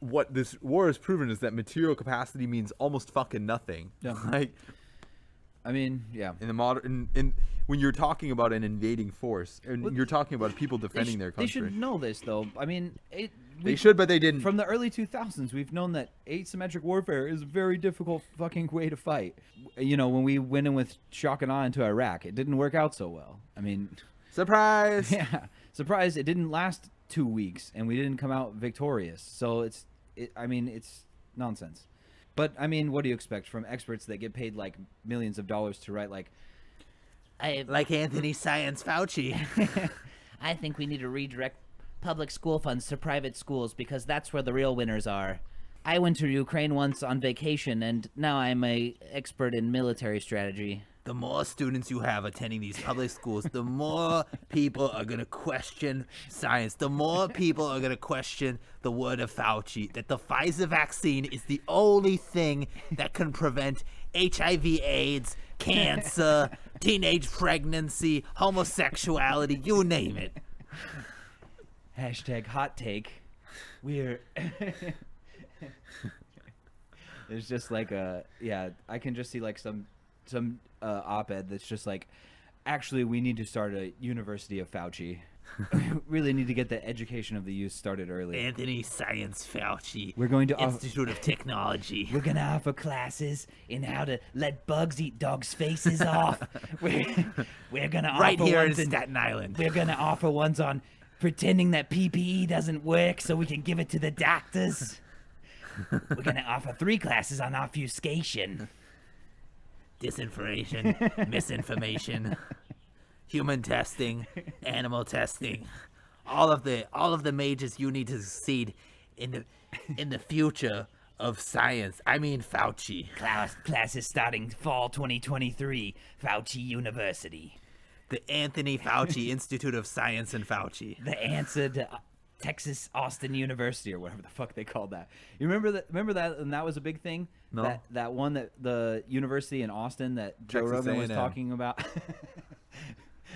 what this war has proven is that material capacity means almost fucking nothing. Yeah. Like, I mean, yeah. in the modern, when you're talking about an invading force, and you're talking about people defending their country, they should know this, though. I mean, they should, but they didn't. From the early 2000s, we've known that asymmetric warfare is a very difficult fucking way to fight. When we went in with shock and awe into Iraq, it didn't work out so well. I mean, surprise. Yeah, surprise! It didn't last 2 weeks, and we didn't come out victorious. So it's nonsense. But I mean, what do you expect from experts that get paid like millions of dollars to write like Anthony Science Fauci? I think we need to redirect public school funds to private schools because that's where the real winners are. I went to Ukraine once on vacation, and now I'm an expert in military strategy. The more students you have attending these public schools, the more people are going to question science. The more people are going to question the word of Fauci, that the Pfizer vaccine is the only thing that can prevent HIV, AIDS, cancer, teenage pregnancy, homosexuality, you name it. Hashtag hot take. We're... There's just like I can just see like some op-ed that's just like, actually, we need to start a University of Fauci. really need to get the education of the youth started early. Anthony Science Fauci. We're going to Institute of Technology. We're gonna offer classes in how to let bugs eat dogs' faces off. We're gonna Right offer here in ones Staten Island. We're gonna offer ones on pretending that PPE doesn't work so we can give it to the doctors. We're gonna offer 3 classes on obfuscation. Disinformation, misinformation, human testing, animal testing, all of the majors you need to succeed in the future of science. I mean Fauci. Classes starting fall 2023, Fauci University. The Anthony Fauci Institute of Science and Fauci. The answer to Texas Austin University, or whatever the fuck they called that. You remember that? Remember that? And that was a big thing. No. That one, that the university in Austin that Joe Texas Rogan was A&M. talking about.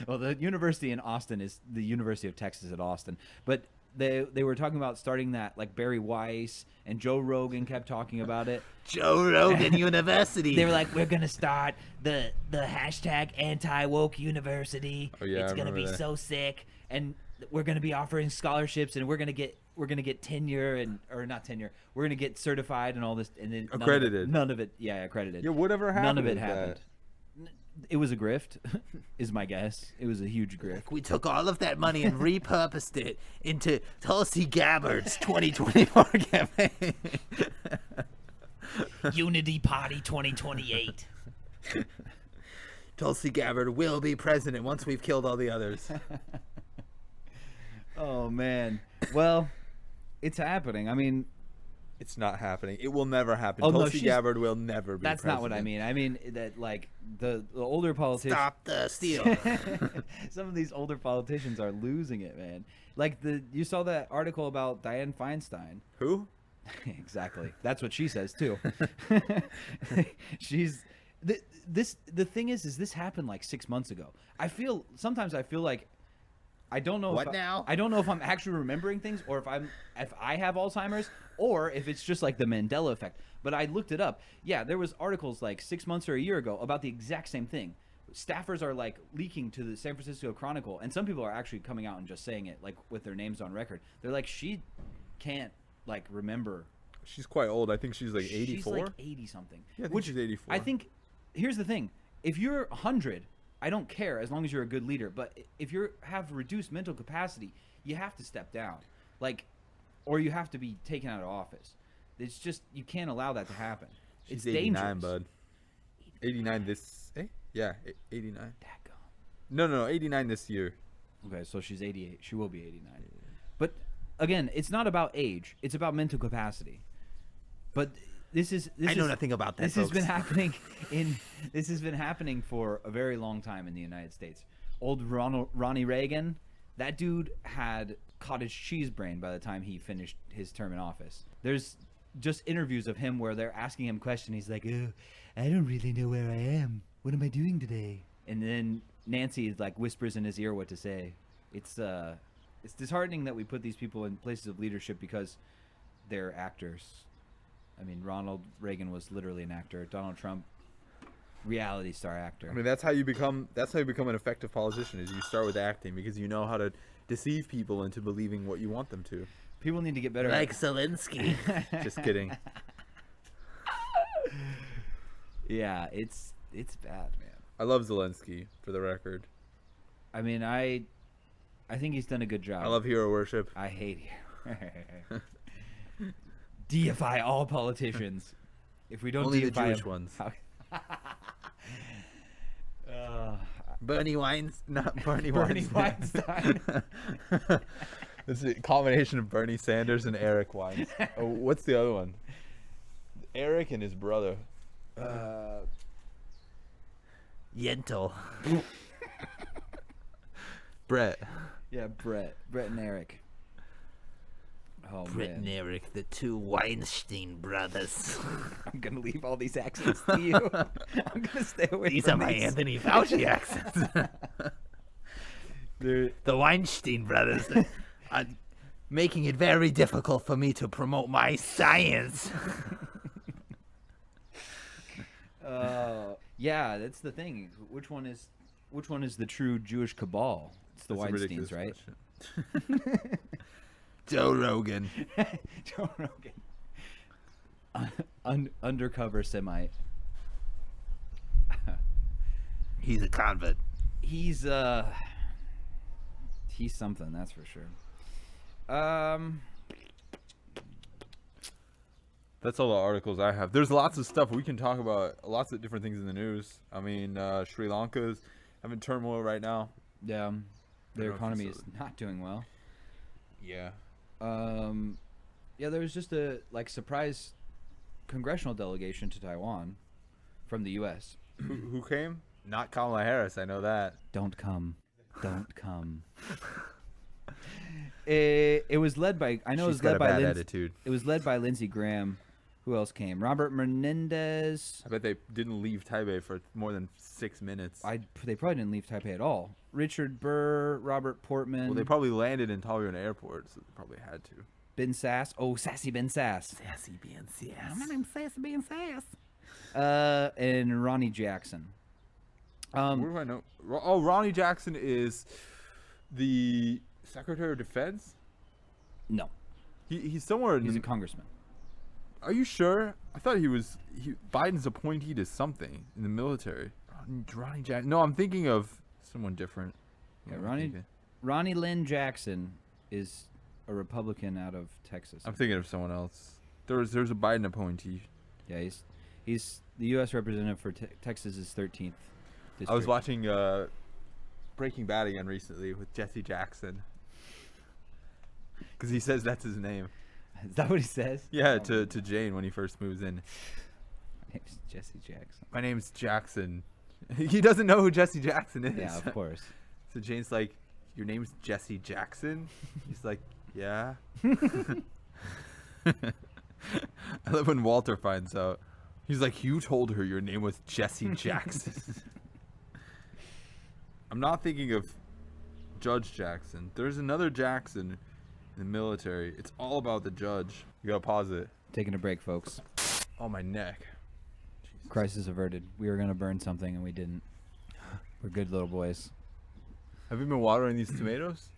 Well, the university in Austin is the University of Texas at Austin, but they were talking about starting that, like Barry Weiss and Joe Rogan kept talking about it. Joe Rogan University. They were like, we're gonna start the hashtag anti-woke university. Oh, yeah, It's I gonna remember be that. so sick, and we're gonna be offering scholarships, and we're gonna get tenure and or not tenure. We're gonna get certified and all this, and then Accredited. None of it, yeah, accredited. Yeah, whatever happened. None of it with happened. It was a grift, is my guess. It was a huge grift. We took all of that money and repurposed it into Tulsi Gabbard's 2024 campaign. Unity Party 2028. Tulsi Gabbard will be president once we've killed all the others. Oh man. Well, it's happening. I mean, It's not happening. It will never happen. Oh, no, Tulsi she's- Gabbard will never be that's not what I president. mean. I mean that, like, the older politicians. Stop the steal. Some of these older politicians are losing it, man. Like you saw that article about Dianne Feinstein. Who? Exactly. That's what she says too. She's the thing is this happened like 6 months ago. Sometimes I feel like I don't know What if now? I don't know if I'm actually remembering things, or if I have Alzheimer's, or if it's just like the Mandela effect. But I looked it up. Yeah, there was articles like 6 months or a year ago about the exact same thing. Staffers are like leaking to the San Francisco Chronicle, and some people are actually coming out and just saying it, like with their names on record. They're like, she can't like remember. She's quite old. I think she's like 84. She's like 80 something. Yeah, I think she's 84. I think here's the thing: if you're 100, I don't care as long as you're a good leader. But if you have reduced mental capacity, you have to step down, like, or you have to be taken out of office. It's just you can't allow that to happen. She's It's 89, dangerous. bud. 89 this. Yeah, 89. Daggone. No, 89 this year. Okay, so she's 88. She will be 89. But again, it's not about age; it's about mental capacity. But I know nothing about that, This has been folks. happening This has been happening for a very long time in the United States. Old Ronnie Reagan, that dude had cottage cheese brain by the time he finished his term in office. There's just interviews of him where they're asking him questions. He's like, "Oh, I don't really know where I am. What am I doing today?" And then Nancy like whispers in his ear what to say. It's disheartening that we put these people in places of leadership because they're actors. I mean, Ronald Reagan was literally an actor. Donald Trump, reality star actor. I mean, that's how you become an effective politician. Is you start with acting because you know how to deceive people into believing what you want them to. People need to get better. Like Zelensky. Just kidding. Yeah, it's bad, man. I love Zelensky, for the record. I mean, I think he's done a good job. I love hero worship. I hate you. Deify all politicians. If we don't Only the deify Jewish them- ones. Bernie Wines, not Bernie Bernie Weinstein. Weinstein. It's a combination of Bernie Sanders and Eric Wines. Oh, what's the other one? Eric and his brother. Yentl. Brett. Yeah, Brett and Eric. Oh Brett and man, Eric, the two Weinstein brothers. I'm gonna leave all these accents to you. I'm gonna stay away These from are my these. Anthony Fauci accents. The Weinstein brothers are making it very difficult for me to promote my science. Yeah, that's the thing. Which one is the true Jewish cabal? It's the That's a Weinsteins, ridiculous right? question. Joe Rogan. Joe Rogan. Undercover Semite. He's a convict. He's something, that's for sure. That's all the articles I have. There's lots of stuff we can talk about. Lots of different things in the news. I mean, Sri Lanka's having turmoil right now. Yeah, their know if you economy saw is not doing well. Yeah. Yeah, there was just a surprise congressional delegation to Taiwan from the U.S. Who came? Not Kamala Harris. I know that. Don't come. It was led by She's got a bad attitude. It was led by Lindsey Graham. Who else came? Robert Menendez. I bet they didn't leave Taipei for more than 6 minutes. They probably didn't leave Taipei at all. Richard Burr, Robert Portman. Well, they probably landed in Taoyuan Airport, so they probably had to. Ben Sass. Oh, Sassy Ben Sass. Sassy being sass. My name's Sassy being Sass. And Ronnie Jackson. Where do I know? Oh, Ronnie Jackson is the Secretary of Defense? No, He's somewhere. he's a congressman. Are you sure? I thought he was Biden's appointee to something in the military. Ronnie Jackson. No, I'm thinking of someone different. Yeah, What am I thinking? Ronnie Lynn Jackson is a Republican out of Texas. I'm thinking of someone else. There's a Biden appointee. Yeah, he's the U.S. representative for Texas's 13th district. I was watching Breaking Bad again recently with Jesse Jackson. Because he says that's his name. Is that what he says? Yeah, to Jane when he first moves in. My name's Jesse Jackson. My name's Jackson. He doesn't know who Jesse Jackson is. Yeah, of course. So Jane's like, your name's Jesse Jackson? He's like, yeah. I love when Walter finds out. He's like, you told her your name was Jesse Jackson. I'm not thinking of Judge Jackson. There's another Jackson in the military. It's all about the judge. You gotta pause it. Taking a break, folks. Oh, my neck. Jesus. Crisis averted. We were gonna burn something and we didn't. We're good little boys. Have you been watering these tomatoes?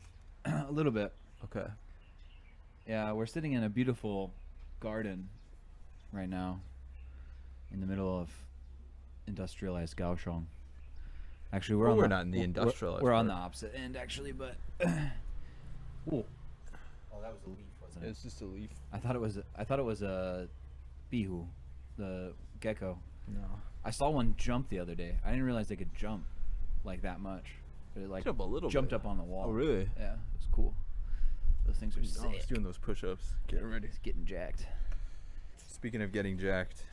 A little bit. Okay. Yeah, we're sitting in a beautiful garden right now in the middle of industrialized Kaohsiung. Actually, We're not in the industrialized We're on the part. opposite end, actually, but. Ooh. Oh, that was a leaf, wasn't it? It's just a leaf. I thought it was a bihu, the gecko. No. I saw one jump the other day. I didn't realize they could jump like that much. It like Jump a little jumped bit. up on the wall. Oh, really? Yeah, it was cool. Those things are I was sick. doing those push-ups. Getting ready. It's getting jacked. Speaking of getting jacked,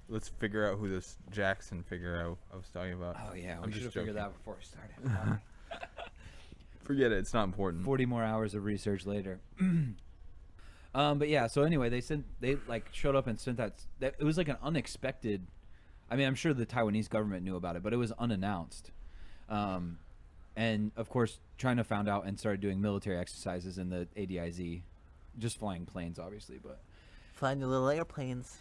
let's figure out who this Jackson figure out I was talking about. Oh yeah, I'm we should just have figured joking. that before we started. Forget it. It's not important. 40 more hours of research later. But yeah, so anyway, they like showed up and sent that. It was like an unexpected. I mean, I'm sure the Taiwanese government knew about it, but it was unannounced. And of course, China found out and started doing military exercises in the ADIZ, just flying planes, obviously. But Flying the little airplanes.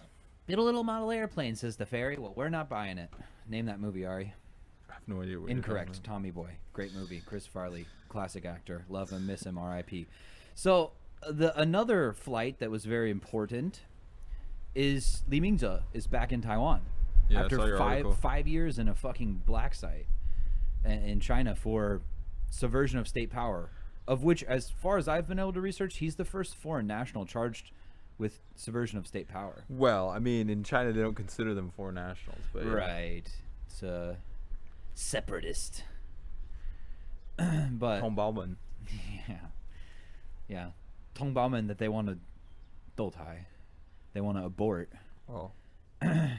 Build a little model airplane, says the fairy. well, we're not buying it. Name that movie, Ari. I have no idea what you're Incorrect. talking Tommy Boy, great movie. Chris Farley, classic actor. Love him, miss him. R.I.P. So another flight that was very important is Li Ming-CHE is back in Taiwan Yeah, I saw after your article. 5 years in a fucking black site in China for subversion of state power, of which, as far as I've been able to research, he's the first foreign national charged with subversion of state power. Well, I mean, in China they don't consider them foreign nationals, but yeah. Right. It's a separatist. But Tom Bauman. yeah, Tong Bauman that they want to Doutai. They want to abort Oh, because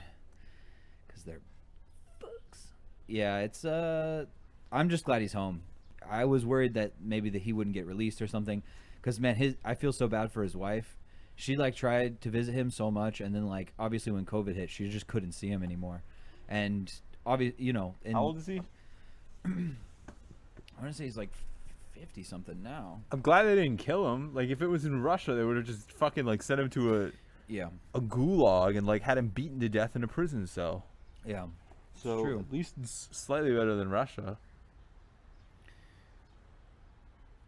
they're fucks. Yeah, it's I'm just glad he's home. I was worried that maybe that he wouldn't get released or something, because man, I feel so bad for his wife. She like tried to visit him so much, and then like obviously when COVID hit, she just couldn't see him anymore. And obviously, you know, how old is he? I want to say he's like 50 something now. I'm glad they didn't kill him. Like, if it was in Russia, they would have just fucking like sent him to Yeah, a gulag and like had him beaten to death in a prison cell. yeah. So true. at least it's slightly better than Russia.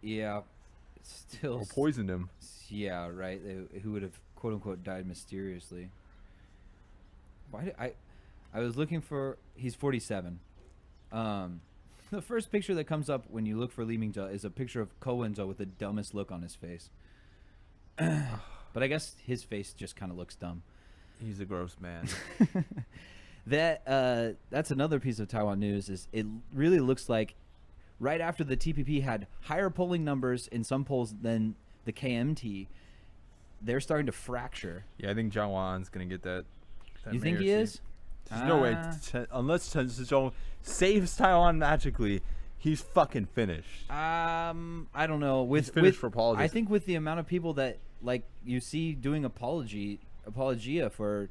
Yeah, it's still. Or poisoned him. Yeah, right. Who would have quote unquote died mysteriously? Why did I was looking for. He's 47. The first picture that comes up when you look for Li Ming-CHE is a picture of Ko Wen-je with the dumbest look on his face. But I guess his face just kind of looks dumb. He's a gross man. That's another piece of Taiwan news. Is it really looks like right after the TPP had higher polling numbers in some polls than the KMT, they're starting to fracture. Yeah, I think Zhang Wan's gonna get that. You think he mayor is? seat. There's no way, unless Chen Shizhong saves Taiwan magically, he's fucking finished. I don't know. He's finished for politics. I think with the amount of people that like you see doing apologia for,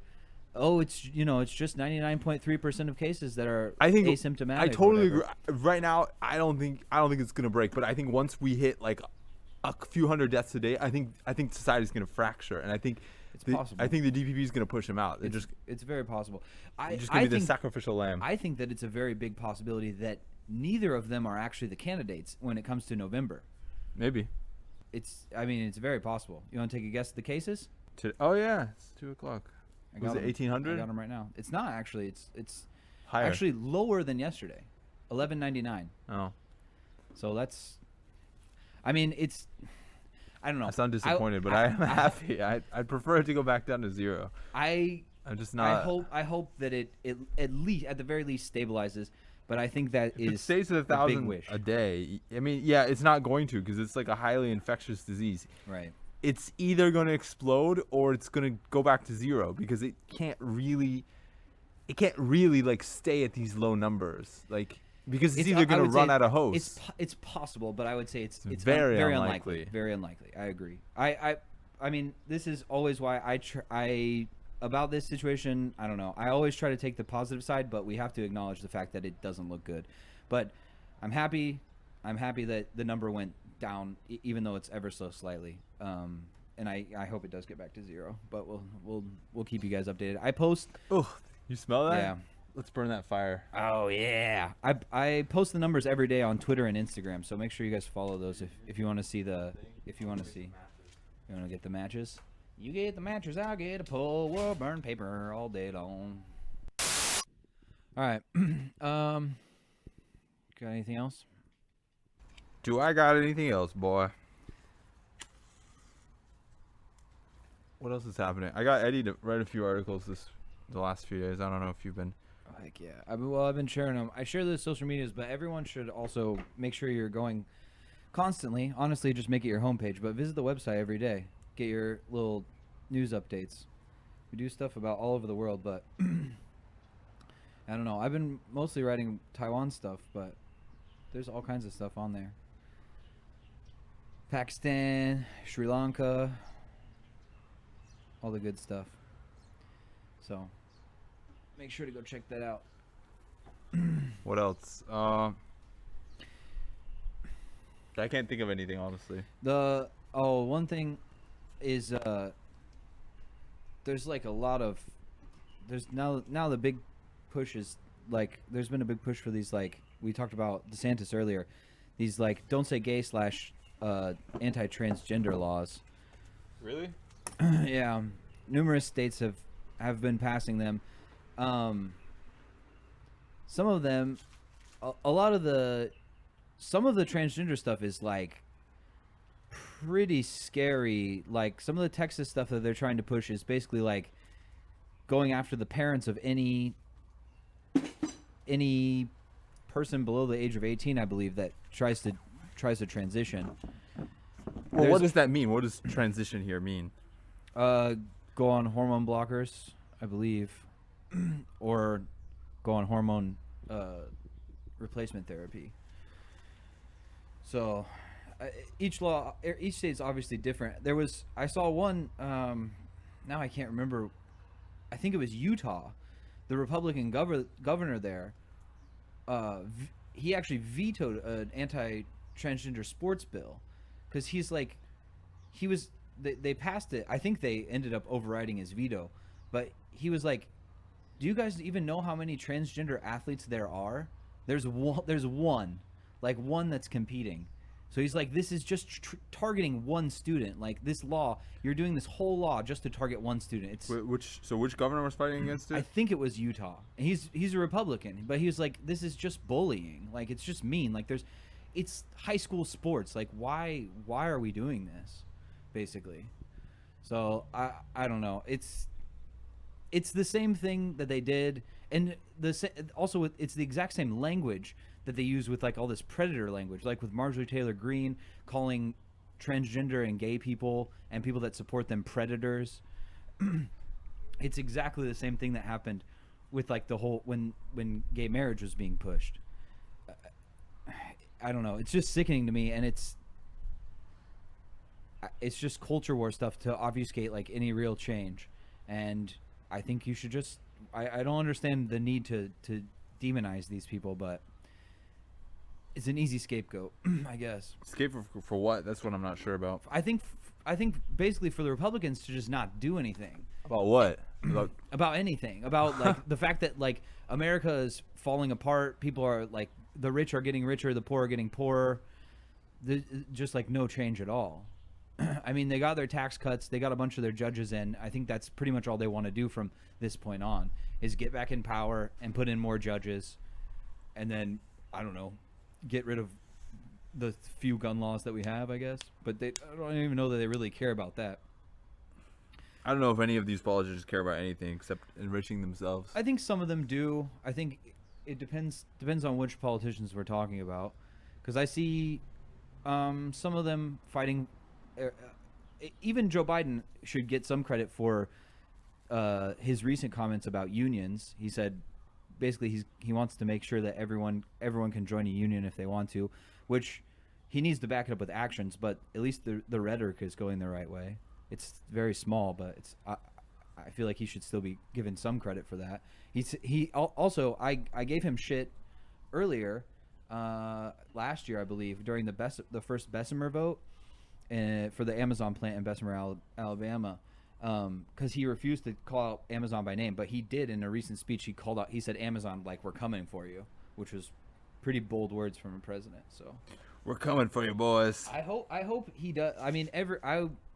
it's just 99.3% of cases that are asymptomatic. I totally agree. Right now, I don't think it's gonna break, but I think once we hit like a few hundred deaths a day, I think society's gonna fracture, and I think it's possible. I think the DPP is gonna push him out. It's very possible. Just gonna be the sacrificial lamb. I think that it's a very big possibility that neither of them are actually the candidates when it comes to November. Maybe. It's very possible. You want to take a guess at the cases? Oh yeah, it's 2:00. Was it 1800? I got them right now. It's not actually. It's higher. Actually lower than yesterday, 1199. Oh. So that's. It's. I don't know. I sound disappointed, but I'm happy. I'd prefer it to go back down to 0. I'm just not. I hope that it at the very least stabilizes. But I think that if it stays at 1,000 a day. Yeah, it's not going to because it's like a highly infectious disease. Right. It's either going to explode or it's going to go back to 0 because it can't really like stay at these low numbers, like because it's either going to run out of hosts. It's possible, but I would say it's very unlikely. Very unlikely. I agree. I mean, this is always why I about this situation, I don't know. I always try to take the positive side, but we have to acknowledge the fact that it doesn't look good. But I'm happy that the number went down, even though it's ever so slightly. And I hope it does get back to 0. But we'll keep you guys updated. I post. Oh, you smell that? Yeah. Let's burn that fire. Oh yeah. I post the numbers every day on Twitter and Instagram, so make sure you guys follow those if you want to see You want to get the matches? You get the matches, I'll get a pull. We'll burn paper all day long. All right. Got anything else? Do I got anything else, boy? What else is happening? I got Eddie to write a few articles the last few days. I don't know if you've been. Oh, heck yeah. I've been sharing them. I share the social medias, but everyone should also make sure you're going constantly. Honestly, just make it your homepage, but visit the website every day. Get your little news updates. We do stuff about all over the world, but I don't know. I've been mostly writing Taiwan stuff, but there's all kinds of stuff on there. Pakistan, Sri Lanka, all the good stuff. So make sure to go check that out. What else? I can't think of anything, honestly. One thing is there's like a lot of now the big push is like there's been a big push for these, like we talked about DeSantis earlier, these like don't say gay / anti-transgender laws. Really? Yeah, numerous states have been passing them. Some of them, some of the transgender stuff is like pretty scary. Like some of the Texas stuff that they're trying to push is basically like going after the parents of any person below the age of 18, I believe, that tries to transition. Well, what does that mean? What does transition here mean? Go on hormone blockers, I believe, or go on hormone replacement therapy. So each state is obviously different. I saw one, now I can't remember, I think it was Utah, the Republican governor there, he actually vetoed an anti-transgender sports bill because they passed it. I think they ended up overriding his veto, but he was like, do you guys even know how many transgender athletes there are? There's one that's competing. So he's like, this is just targeting one student. Like this law, you're doing this whole law just to target one student. It's Which governor was fighting against it? I think it was Utah. And he's a Republican, but he was like, this is just bullying. Like it's just mean. Like it's high school sports. Like why are we doing this, basically? So I don't know. It's the same thing that they did, and also it's the exact same language that they use with like all this predator language, like with Marjorie Taylor Greene calling transgender and gay people and people that support them predators. It's exactly the same thing that happened with like the whole when gay marriage was being pushed. I don't know. It's just sickening to me, and it's just culture war stuff to obfuscate like any real change. And I think you should just I don't understand the need to demonize these people, but it's an easy scapegoat, I guess. Scapegoat for what? That's what I'm not sure about. I think basically for the Republicans to just not do anything. About what? About anything. About like the fact that like America is falling apart. People are like, the rich are getting richer, the poor are getting poorer. Just like no change at all. I mean, they got their tax cuts. They got a bunch of their judges in. I think that's pretty much all they want to do from this point on, is get back in power and put in more judges. And then, I don't know, get rid of the few gun laws that we have, I guess. But I don't even know that they really care about that. I don't know if any of these politicians care about anything except enriching themselves. I think some of them do. I think it depends on which politicians we're talking about. Because I see some of them fighting... even Joe Biden should get some credit for his recent comments about unions. He said basically he wants to make sure that everyone can join a union if they want to, which he needs to back it up with actions, but at least the rhetoric is going the right way. It's very small, but I feel like he should still be given some credit for that. I gave him shit earlier last year, I believe, during the first Bessemer vote for the Amazon plant in Bessemer, Alabama, because he refused to call out Amazon by name, but he did in a recent speech. He said Amazon, like, we're coming for you, which was pretty bold words from a president. So we're coming for you, boys. I hope he does. I mean,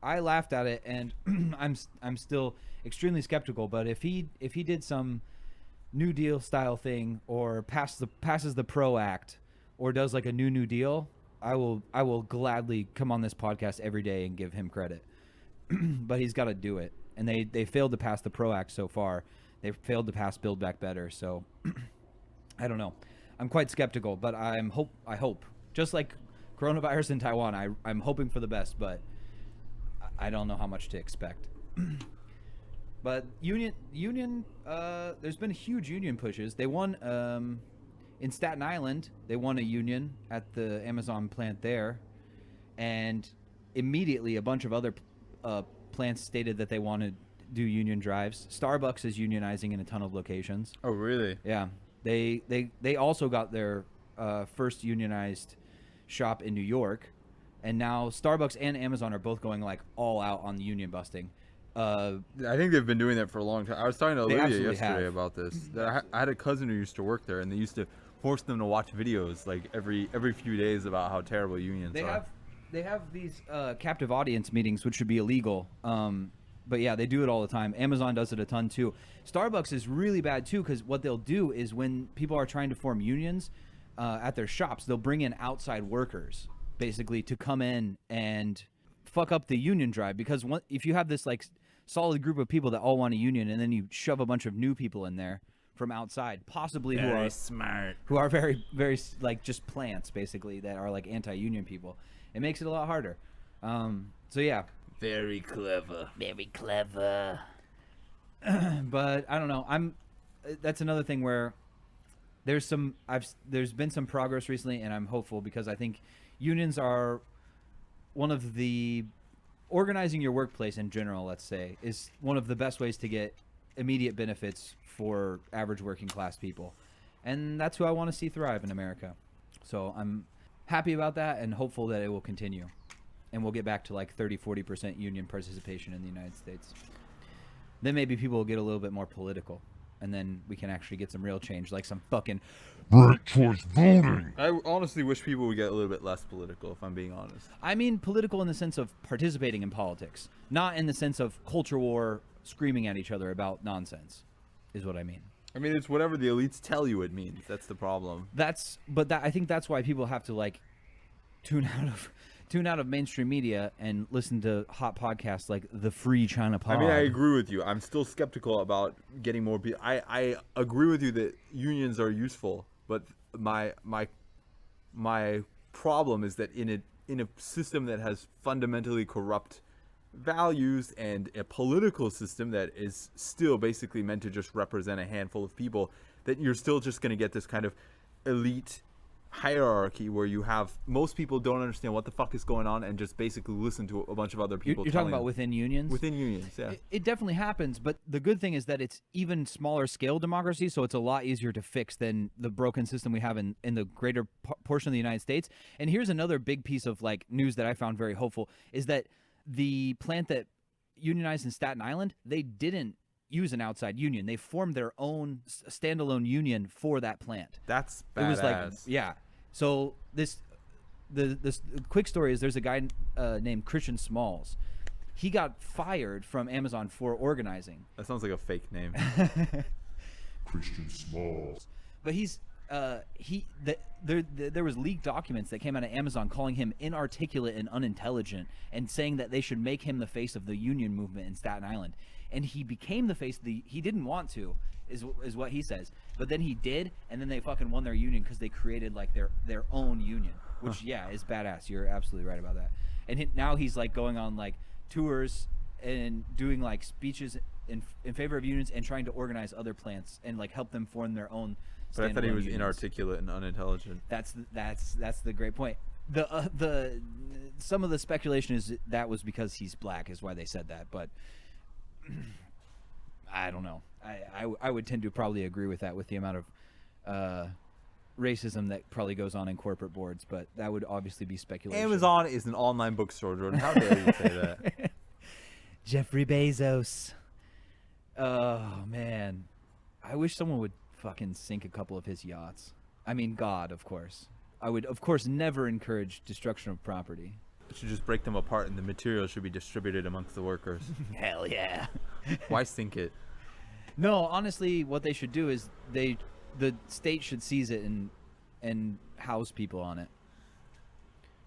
I laughed at it, and I'm still extremely skeptical. But if he did some New Deal style thing, or passes the PRO Act, or does like a New Deal, I will gladly come on this podcast every day and give him credit. But he's got to do it, and they failed to pass the PRO Act so far. They failed to pass Build Back Better. So I don't know. I'm quite skeptical, but I hope just like coronavirus in Taiwan, I'm hoping for the best, but I don't know how much to expect. But union there's been huge union pushes. They won in Staten Island. They won a union at the Amazon plant there, and immediately a bunch of other plants stated that they want to do union drives. Starbucks is unionizing in a ton of locations. Oh, really? Yeah. They also got their first unionized shop in New York, and now Starbucks and Amazon are both going like all out on the union busting. I think they've been doing that for a long time. I was talking to Olivia yesterday have. about this. I had a cousin who used to work there, and they used to force them to watch videos like every few days about how terrible unions are. They have these captive audience meetings, which should be illegal. But yeah, they do it all the time. Amazon does it a ton too. Starbucks is really bad too, because what they'll do is when people are trying to form unions at their shops, they'll bring in outside workers basically to come in and fuck up the union drive. Because if you have this like solid group of people that all want a union, and then you shove a bunch of new people in there from outside, possibly who are very, very like just plants basically that are like anti-union people, it makes it a lot harder. So yeah. Very clever. Very clever. But I don't know. That's another thing where there's been some progress recently, and I'm hopeful because I think unions are one of the organizing your workplace in general, let's say, is one of the best ways to get immediate benefits for average working class people. And that's who I want to see thrive in America. So I'm happy about that and hopeful that it will continue. And we'll get back to like 30-40% union participation in the United States. Then maybe people will get a little bit more political, and then we can actually get some real change, like some fucking. Ranked choice voting. I honestly wish people would get a little bit less political, if I'm being honest. I mean, political in the sense of participating in politics, not in the sense of culture war, screaming at each other about nonsense, is what I mean. I mean, it's whatever the elites tell you it means. That's the problem. I think that's why people have to like tune out of mainstream media and listen to hot podcasts like the Free China Pod. I mean, I agree with you. I'm still skeptical about getting more people. I agree with you that unions are useful, but my problem is that in a system that has fundamentally corrupt values and a political system that is still basically meant to just represent a handful of people, that you're still just going to get this kind of elite hierarchy where you have most people don't understand what the fuck is going on and just basically listen to a bunch of other people. You're talking about within unions? Within unions, yeah. It definitely happens, but the good thing is that it's even smaller scale democracy, so it's a lot easier to fix than the broken system we have in the greater portion of the United States. And here's another big piece of like news that I found very hopeful, is that the plant that unionized in Staten Island, they didn't use an outside union. They formed their own standalone union for that plant. That's badass. It was like, yeah. So the quick story is there's a guy named Christian Smalls. He got fired from Amazon for organizing. That sounds like a fake name. Christian Smalls. But there was leaked documents that came out of Amazon calling him inarticulate and unintelligent and saying that they should make him the face of the union movement in Staten Island. And he became the face of he didn't want to, is what he says. But then he did, and then they fucking won their union because they created like their own union, which yeah is badass. You're absolutely right about that. And now he's like going on like tours and doing like speeches in favor of unions and trying to organize other plants and like help them form their own. But I thought he was unions. Inarticulate and unintelligent. That's the great point. The some of the speculation is that was because he's black is why they said that, but I don't know. I would tend to probably agree with that with the amount of racism that probably goes on in corporate boards, but that would obviously be speculation. Amazon is an online bookstore, Jordan. How dare you say that? Jeffrey Bezos. Oh man, I wish someone would fucking sink a couple of his yachts. I mean, God, of course. I would, of course, never encourage destruction of property. You should just break them apart, and the material should be distributed amongst the workers. Hell yeah. Why sink it? No, honestly, what they should do is the state should seize it and house people on it.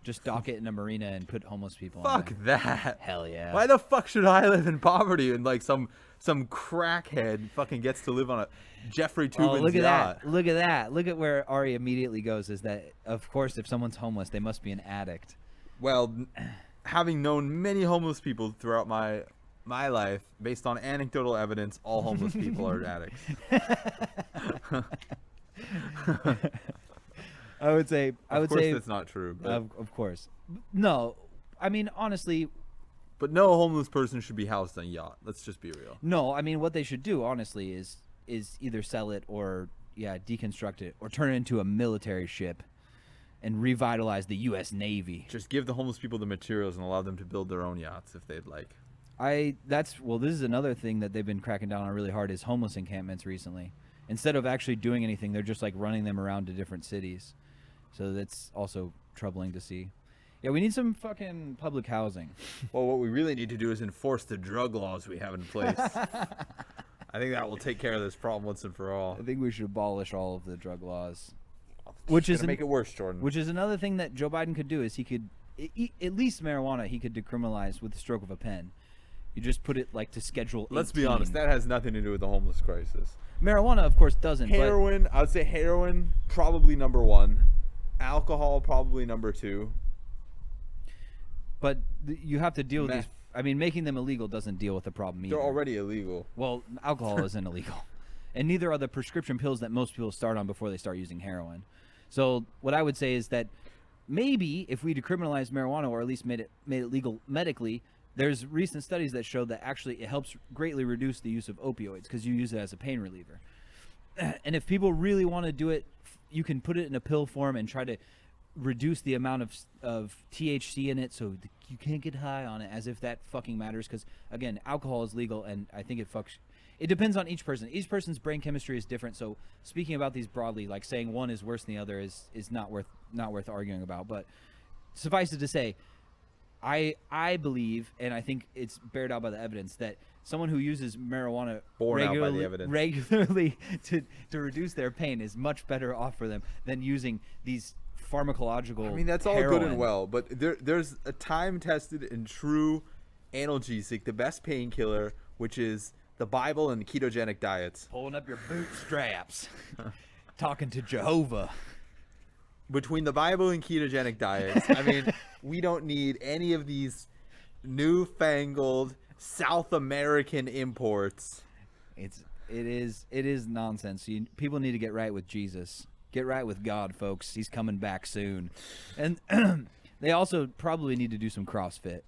Just dock it in a marina and put homeless people on Fuck it. that. Hell yeah. Why the fuck should I live in poverty and like some crackhead fucking gets to live on a Jeffrey Tubin's look at yacht? that. Look at that. Look at where Ari immediately goes is that, of course, if someone's homeless, they must be an addict. Well, having known many homeless people throughout my life, based on anecdotal evidence, all homeless people are addicts. I would say Of course that's not true. But, of course. No, I mean, honestly, but no homeless person should be housed on a yacht. Let's just be real. no, I mean, what they should do, honestly, is either sell it or, deconstruct it or turn it into a military ship and revitalize the U.S. Navy. Just give the homeless people the materials and allow them to build their own yachts if they'd like. This is another thing that they've been cracking down on really hard is homeless encampments recently. Instead of actually doing anything, they're just like running them around to different cities. So that's also troubling to see. Yeah, we need some fucking public housing. Well, what we really need to do is enforce the drug laws we have in place. I think that will take care of this problem once and for all. I think we should abolish all of the drug laws. Which is make it worse, Jordan. Which is another thing that Joe Biden could do is he could, at least marijuana, he could decriminalize with the stroke of a pen. You just put it like to Schedule 18. Let's be honest, that has nothing to do with the homeless crisis. Marijuana, of course, doesn't. Heroin, I would say heroin, probably number one. Alcohol, probably number two. But you have to deal with Meth. these. I mean, making them illegal doesn't deal with the problem either. They're already illegal. Well, alcohol isn't illegal. And neither are the prescription pills that most people start on before they start using heroin. So what I would say is that maybe if we decriminalized marijuana or at least made it legal medically, there's recent studies that show that actually it helps greatly reduce the use of opioids because you use it as a pain reliever. And if people really want to do it, you can put it in a pill form and try to reduce the amount of THC in it so you can't get high on it, as if that fucking matters. Because again, alcohol is legal, and I think it depends on each person. Each person's brain chemistry is different. So speaking about these broadly, like saying one is worse than the other is not worth arguing about. But suffice it to say, I believe, and I think it's bared out by the evidence, that someone who uses marijuana regularly to reduce their pain is much better off for them than using these pharmacological. I mean, that's all heroin. good and well, but there's a time-tested and true analgesic, the best painkiller, which is the Bible and ketogenic diets. Pulling up your bootstraps, talking to Jehovah. Between the Bible and ketogenic diets, I mean, we don't need any of these newfangled South American imports. It is nonsense. People need to get right with Jesus. Get right with God, folks. He's coming back soon. And they also probably need to do some CrossFit.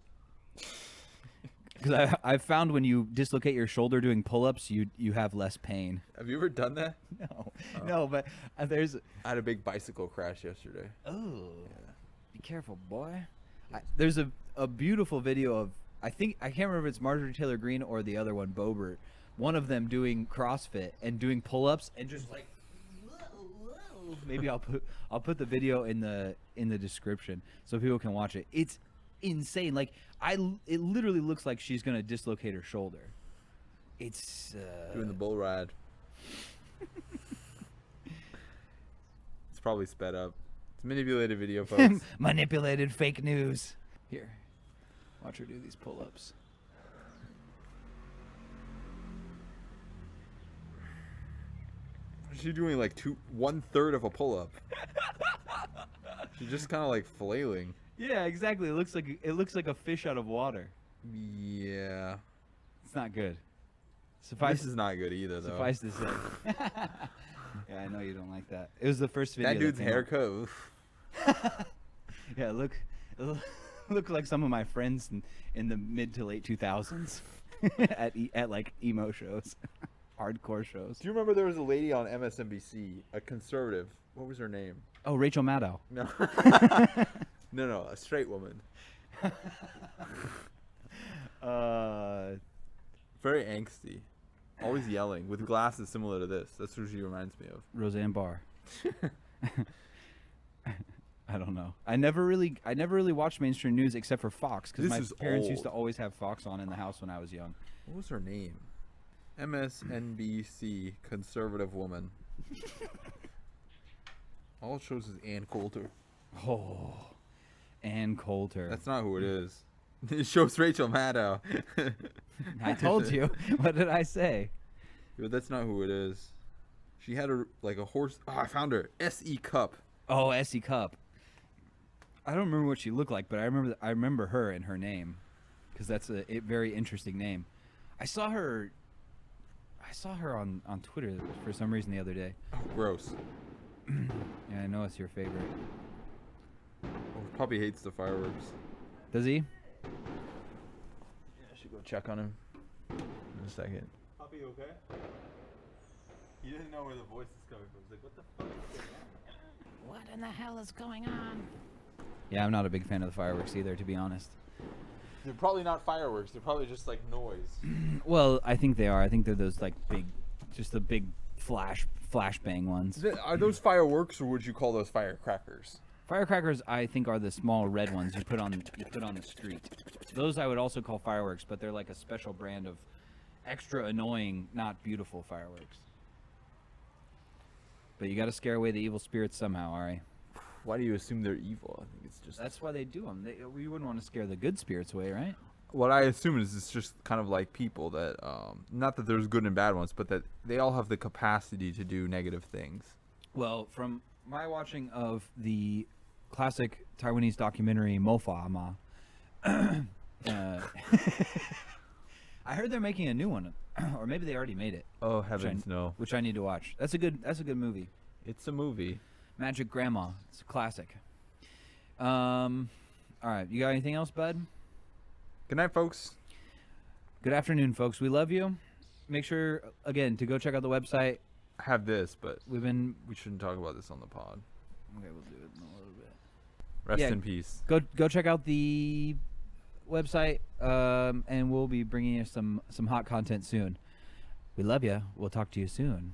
Because I've found when you dislocate your shoulder doing pull-ups, you have less pain. Have you ever done that? No, but there's. I had a big bicycle crash yesterday. Oh, be careful, boy. There's a beautiful video of, I can't remember if it's Marjorie Taylor Greene or the other one, Boebert. One of them doing CrossFit and doing pull-ups and just like, whoa. Maybe I'll put the video in the description so people can watch it. It's insane. Like it literally looks like she's gonna dislocate her shoulder. It's doing the bull ride. It's probably sped up. It's manipulated video, folks. manipulated fake news. Here, watch her do these pull-ups. She's doing like 1/3 of a pull-up. She's just kind of like flailing. Yeah, exactly. It looks like a fish out of water. Yeah. It's not good. This is not good either, though. Suffice to say. Yeah, I know you don't like that. It was the first video. That dude's haircut. Oof. Yeah, look like some of my friends in the mid to late 2000s at like emo shows, hardcore shows. Do you remember there was a lady on MSNBC, a conservative? What was her name? Oh, Rachel Maddow. No. No, a straight woman. Very angsty. Always yelling, with glasses similar to this. That's who she reminds me of. Roseanne Barr. I don't know. I never really watched mainstream news except for Fox because my parents used to always have Fox on in the house when I was young. What was her name? MSNBC conservative woman. All it shows is Ann Coulter. Oh, Ann Coulter. That's not who it is. It shows Rachel Maddow. I told you. What did I say? But that's not who it is. She had a horse. Oh, I found her. S.E. Cup. Oh, S.E. Cup. I don't remember what she looked like, but I remember her and her name, because that's a very interesting name. I saw her on Twitter for some reason the other day. Oh, gross. Yeah, I know it's your favorite. Oh, Puppy hates the fireworks. Does he? Yeah, I should go check on him in a second. Puppy, okay? He didn't know where the voice is coming from. He's like, what the fuck is going on? What in the hell is going on? Yeah, I'm not a big fan of the fireworks either, to be honest. They're probably not fireworks. They're probably just like noise. Well, I think they are. I think they're those like big, just the big flashbang ones. Are those fireworks, or would you call those firecrackers? Firecrackers, I think, are the small red ones you put on the street. Those I would also call fireworks, but they're like a special brand of extra annoying, not beautiful fireworks. But you got to scare away the evil spirits somehow, Ari. Why do you assume they're evil? I think it's just... That's why they do them. We wouldn't want to scare the good spirits away, right? What I assume is it's just kind of like people that, not that there's good and bad ones, but that they all have the capacity to do negative things. Well, from my watching of the classic Taiwanese documentary Mofama, I heard they're making a new one, or maybe they already made it. Oh heavens, no! Which I need to watch. That's a good movie. It's a movie. Magic Grandma. It's a classic. All right, you got anything else, bud? Good night, folks. Good afternoon, folks. We love you. Make sure again to go check out the website. I have this, but we shouldn't talk about this on the pod. Okay, we'll do it in a little bit. Rest in peace. Go check out the website, and we'll be bringing you some hot content soon. We love you. We'll talk to you soon.